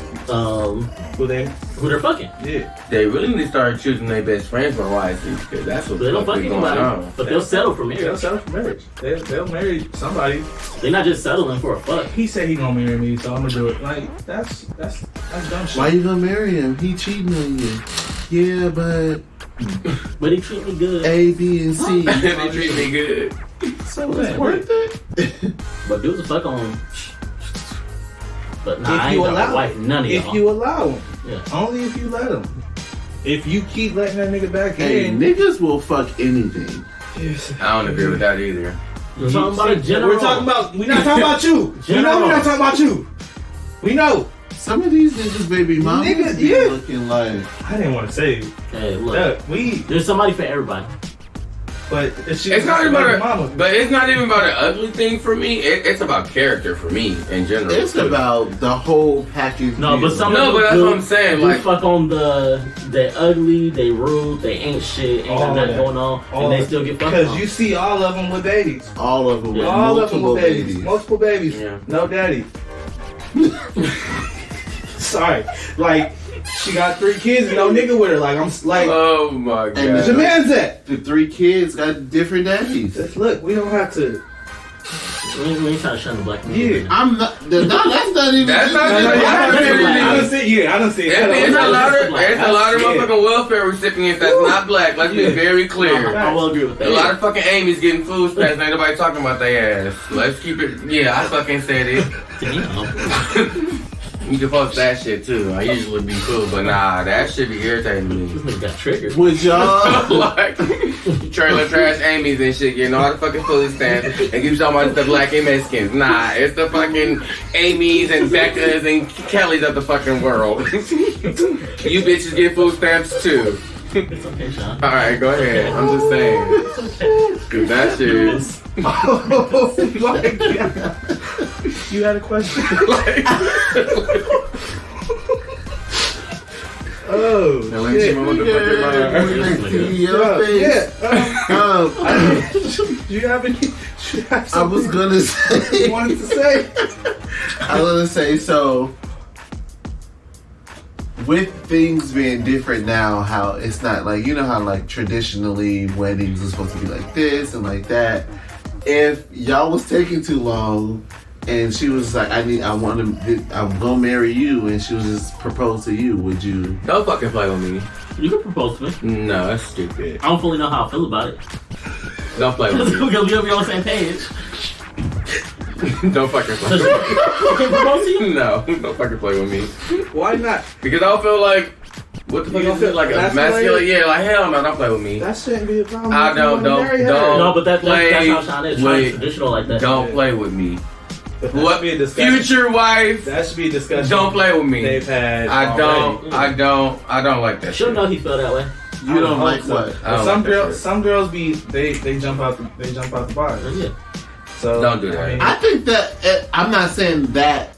Who they? who they're fucking. Yeah. They really need to start choosing their best friends more wisely because that's what They don't fuck be going anybody, on. but they'll settle for They'll marriage. settle for marriage. They'll marry somebody. They're not just settling for a fuck. He said he gonna marry me, so I'm gonna do it. Like that's dumb shit. Why you gonna marry him? He cheating on you. Yeah, but But he treat me good. A, B, and C. They treat me good. So it's worth it. But dudes will fuck on. But nah, If I ain't you got allow my wife. None of If y'all. you allow him, Yeah. only if you let him. If you keep letting that nigga back Hey, in, niggas will fuck anything. I don't agree with that either. We're talking about a general. we're not talking about you. We know General. we're not talking about you. We know. Some of these niggas, baby mamas, Niggas, be yeah. looking like. I didn't want to say. Hey, look. Look, There's somebody for everybody. but It's not even baby about but it's not even about an ugly thing for me. It's about character for me in general. It's about the whole package. No, but deal. some No, of but them that's do- what I'm saying, do like- fuck on they ugly, they rude, they ain't shit, ain't All got of nothing that. going on, and they still get fucked because on. you see all of them with babies. all of them with All of them multiple with babies. babies. Multiple babies. Yeah. No daddy. sorry. Like, she got 3 kids and no nigga with her. Like, I'm like, Oh my god. And where's your man's at? The 3 kids got different daddies. Look, we don't have to. We ain't trying to shun the black man. Yeah. I'm not. No, that's not even. That's not No, just no, black I don't community. see. Yeah, I don't see it. There's a lot of Yeah. motherfucking welfare recipients that's not black. Let's be Yeah. very clear. I will agree with that. A lot of fucking Amy's getting food stamps. Ain't nobody talking about their ass. Let's keep it. Yeah, I fucking said it. Damn. You can post that shit too. I usually be cool, but nah, that shit be irritating me. This nigga got triggered. Would y'all? Like trailer trash Amy's and shit, getting all the fucking food stamps and keep talking about the black and Mexicans. Nah, it's the fucking Amy's and Becca's and Kelly's of the fucking world. You bitches get food stamps too. It's okay, Sean. Alright, go ahead. I'm just saying. Cause that shit is Oh my god. You had a question? like Oh, now let me see what the fuck in my Your face. Do you have any? I was gonna say. you wanted to say? I was gonna say so. With things being different now, how it's not like, you know how like traditionally weddings are supposed to be like this and like that. If y'all was taking too long and she was like, I'm gonna marry you, and she was just propose to you, would you? Don't fucking play with me. You can propose to me. No, that's stupid. I don't fully know how I feel about it. Don't play with me. Because we'll be on the same page. Don't fucking play So she with me. can propose to you? No, don't fucking play with me. Why not? Because I don't feel like, what the fuck You is it? Like a that's masculine? like- Yeah, like hell no, don't play with me. That shouldn't be a problem. I don't No, but that's play how Sean is. Sean's with- traditional like that. Don't play with me. That What? should be a discussion. Future wife, That should be a discussion. don't play with me. They've had. I already. don't like that She'll shit. know he felt that way. You don't hope like so. what? I don't Some like that girls, shit. some girls be they jump out the bar. Yeah. So Don't do that. I mean, I think that I'm not saying that.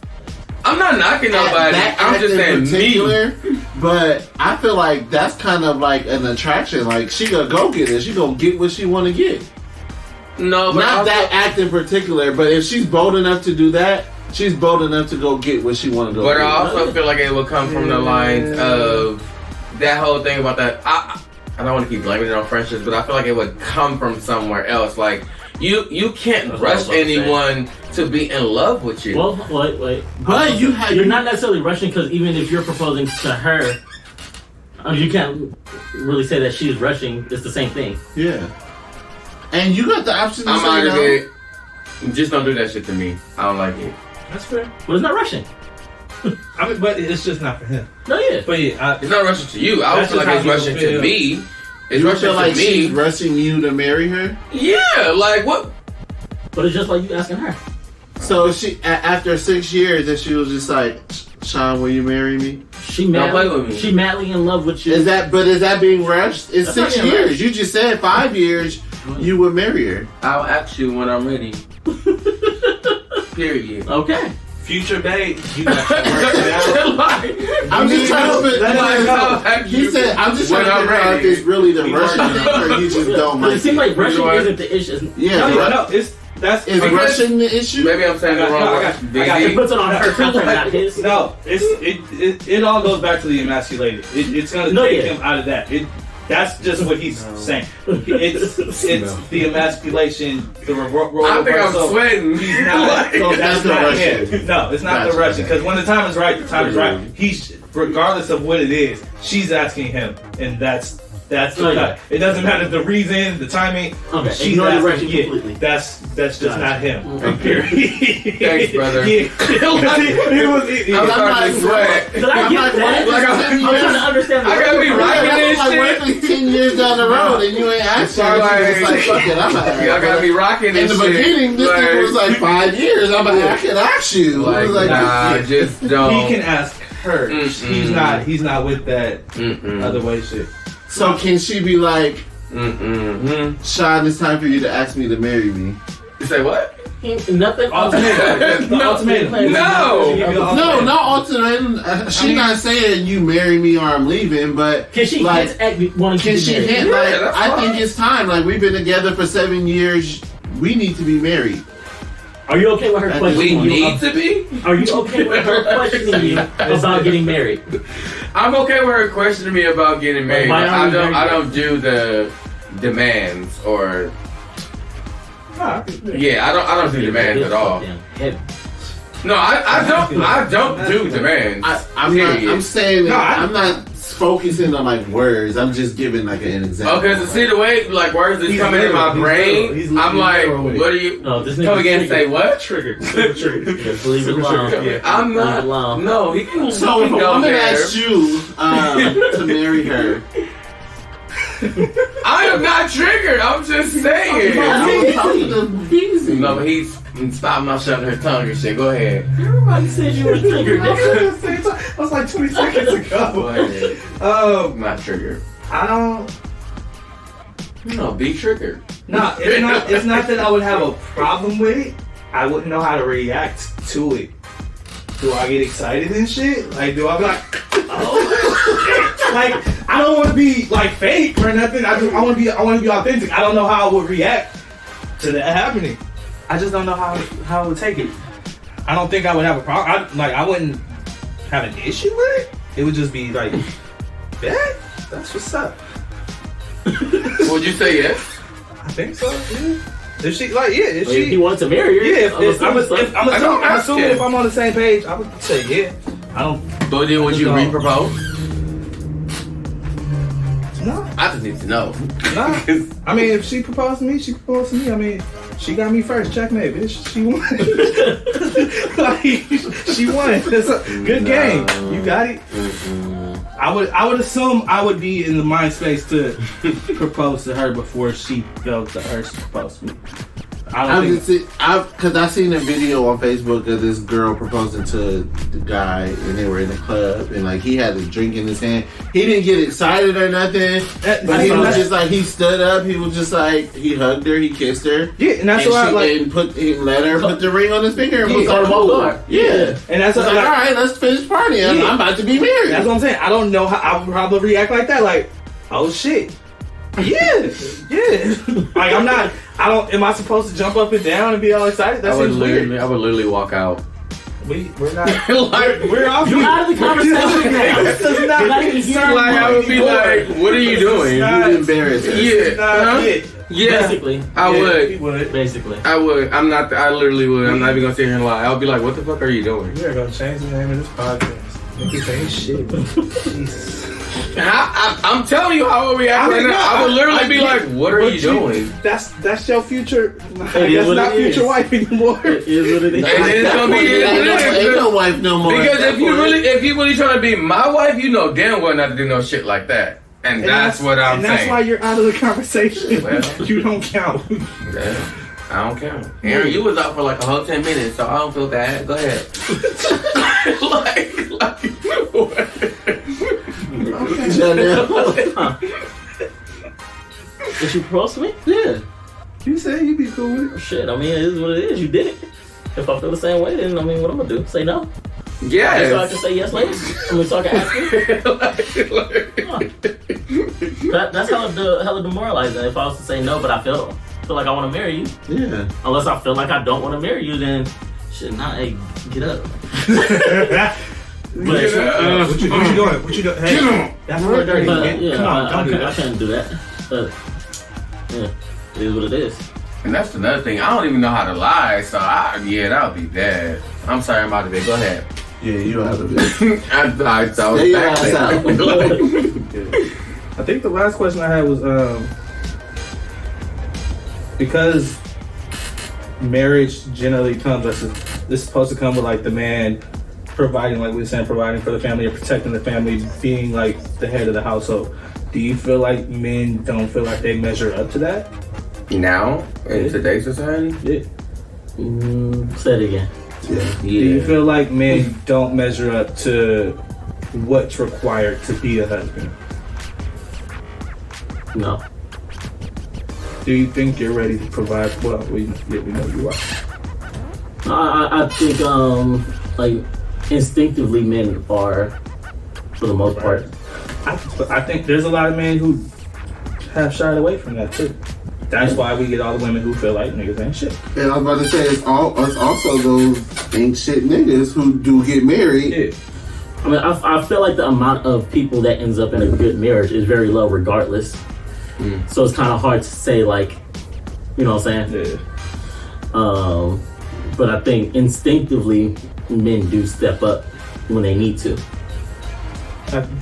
I'm not knocking nobody. that I'm act just in saying me. particular, but I feel like that's kind of like an attraction. Like she gonna go get it. She gonna get what she want to get. No, but Not also, that act in particular, but if she's bold enough to do that, she's bold enough to go get what she want to go But get. I also feel like it would come from the lines of that whole thing about that. I don't want to keep blaming it on friendships, but I feel like it would come from somewhere else. Like you can't That's what I was rush about to say. anyone to be in love with you. Well, wait. But You're not necessarily rushing because even if you're proposing to her, you can't really say that she's rushing. It's the same thing. Yeah. And you got the option to I'm say out of no. it. Just don't do that shit to me. I don't like it. that's fair. But it's not rushing. I mean, but it's just not for him. No, yeah. But yeah, It's not rushing to you. I That's feel like just it's how rushing people to feel. me. It's You rushing feel like to she's me. rushing you to marry her? Yeah, like what? But it's just like you asking her. So she, after 6 years, that she was just like, Sean, will you marry me? She Don't play with madly, me. she madly in love with you. Is that being rushed? It's That's not 6 being years. rushed. You just said 5 years you would marry her. I'll ask you when I'm ready. Period. Okay. future babe, you got to work it out. Like, I'm just trying to put. Let it go. I'll ask He you said, I'm just when trying to I'm figure out if ready. it's really the We rushing working thing or you just don't But like it seems like rushing Right. isn't the issue. Yeah, No, that's is Okay. rushing the issue? Maybe I'm saying I the got- wrong no, I word. got- I got- It Busy. puts it on her contract, not his. No, it all goes back to the emasculated. It's gonna No, take yeah. him out of that. That's just what he's saying. It's the emasculation, the role. I think I'm sweating. He's not. So that's that's the not Russian. him. No, it's not Gotcha. the Russian. Because when the time is right, the time is right. He's regardless of what it is, she's asking him, and that's the Oh, yeah. cut. It doesn't matter the reason, the timing. Okay, She's ignore the asking. Russian Yeah, completely. that's just Gotcha. not him. Okay. Period. Thanks, brother. Yeah. I'm not sweat. Did I I'm get not that? like I'm trying to understand. I gotta be right in this like shit. working 10 years down the road and you ain't asking. Sorry, It's just like, fuck it, I'm not. Y'all gotta be rocking In this the shit. beginning, this thing was like 5 years. I'm like, I can ask you. I Like, was like, nah, just don't. He can ask her. Mm-mm. He's not with that Mm-mm. other way shit. so can she be like, Mm-mm. Sean, it's time for you to ask me to marry me? You say what? Nothing. Ultimatum. The ultimatum. No. No, not ultimatum. She's not saying you marry me or I'm leaving, but Can she like, hint at wanting can to she be married? hint Yeah, like, that's I fine. think it's time. Like, we've been together for 7 years. We need to be married. Are you okay with her We We questioning you? need to be. Are you okay with her questioning you about getting married? I'm okay with her questioning me about getting married. Why But are we I married? don't do the demands or Nah, yeah. I don't do demands at all. Heavy. No, I don't do demands. I'm not. Period. I'm saying. No, I'm not focusing on like words. I'm just giving like an example. Okay, so see the way like words is He's coming in my literal, brain. he's I'm like, literal with it. what are you? No, this Come nigga's again and say triggered. what? triggered. Triggered. Yeah, leave it alone. Yeah. I'm Leave it not. alone. No, he can. So he if can a go woman there. asks you to marry her, I am not triggered. I'm just saying. I'm talking to Beezy. No, but he's stop not shutting her tongue and shit. Go ahead. Everybody said you were triggered. nigga. That was like 20 seconds Go ago. ahead. I'm not triggered. I don't. No, be triggered. No, it's not that I would have a problem with it. I wouldn't know how to react to it. Do I get excited and shit? Like, do I be like, oh shit? Like, I don't want to be like fake or nothing. I want to be authentic. I don't know how I would react to that happening. I just don't know how I would take it. I don't think I would have a problem. I wouldn't have an issue with it. It would just be like, yeah, that's what's up. Would you say yes? I think so. Yeah. If she like, yeah, if If she he wanted to marry her, yeah, I'm I don't ask assuming him. if I'm on the same page, I would say yeah. I don't. But then would you No. re-propose? No, I just need to know. no. I mean, if she proposed to me, she proposed to me. I mean, she got me first. Checkmate, bitch. She won. Like, she won. It's a good game. You got it. I would assume I would be in the mind space to propose to her before she goes to her to propose to me. Because I seen a video on Facebook of this girl proposing to the guy, and they were in the club, and like he had a drink in his hand. He didn't get excited or nothing, but he was just like he stood up. He was just like he hugged her, he kissed her, Yeah, and that's why I like. he let her put the ring on his finger and Yeah. was on the floor. Yeah, And that's so what like, all right, let's finish partying. Yeah. I'm about to be married. That's what I'm saying. I don't know how I would probably react like that. Like, oh shit. Yeah. Yeah. Like am I supposed to jump up and down and be all excited? That seems weird. I would literally walk out. We're not Like, we're off. You're out of the conversation now. This is not You're not even hearing like I would be like, what are you doing? You embarrassed her. Yeah, huh? it. Yeah, Basically. I would. He would. Basically. I would. I'm not. I literally would. I'm not even gonna sit here and lie. I'll be like, what the fuck are you doing? We are gonna change the name of this podcast. Niggas ain't shit. Jesus. I'm telling you how I would react right now. I would literally be like, what are you doing? That's your future. It That's is what not it is. future wife anymore. It is what it is. And then it's gonna be Ain't no wife no more. because if you really trying to be my wife, you know damn well not to do no shit like that. And that's what I'm and saying. that's why you're out of the conversation. Well. You don't count. Yeah, I don't count. Aaron, you was out for like a whole 10 minutes, so I don't feel bad. Go ahead. Did you propose to me? Yeah. You said you'd be cool with it. Shit, I mean, it is what it is. You did it. If I feel the same way, then I mean, what I'm gonna do? Say no? So I Yes. can say yes later? I mean, so I can ask you? That's hella demoralizing. If I was to say no, but I feel like I want to marry you. Yeah. Unless I feel like I don't want to marry you, then shit, nah, hey, get up. But, What you doing? What you doing? Hey, that's real dirty. but Man. yeah, Come on, I don't do I that. can't do that. But yeah, it is what it is. And that's another thing. I don't even know how to lie, so that would be bad. I'm sorry, I'm out of it. Go ahead. Yeah, you have to be. I thought Stay your ass out. I think the last question I had was because marriage generally comes this is supposed to come with like the man providing, like we were saying, providing for the family or protecting the family, being like the head of the household. Do you feel like men don't feel like they measure up to that? Now, in today's society? Yeah. Say it again. Yeah. Do you feel like men don't measure up to what's required to be a husband? No. Do you think you're ready to provide? Well, we know you are. I think like instinctively men are, for the most part. I think there's a lot of men who have shied away from that too. That's why we get all the women who feel like niggas ain't shit. And I was about to say, it's also those ain't shit niggas who do get married. Yeah. I mean, I feel like the amount of people that ends up in a good marriage is very low regardless. So it's kind of hard to say, like, you know what I'm saying? Yeah. But I think instinctively men do step up when they need to.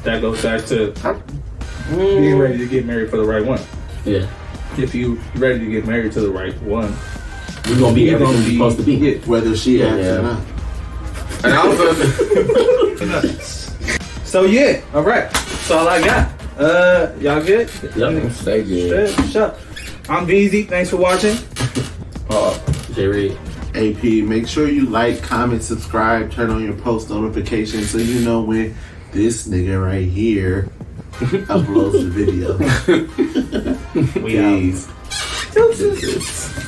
That goes back to being ready to get married for the right one. Yeah. If you ready to get married to the right one, You're going to be everything you're supposed to be. Yeah. Whether she asks or not. And I was So yeah, all right. That's all I got. Y'all good? Yep. stay good. Shut. I'm BZ. Thanks for watching. J. Reed. AP, make sure you like, comment, subscribe, turn on your post notifications so you know when this nigga right here uploads the video. We out. Please.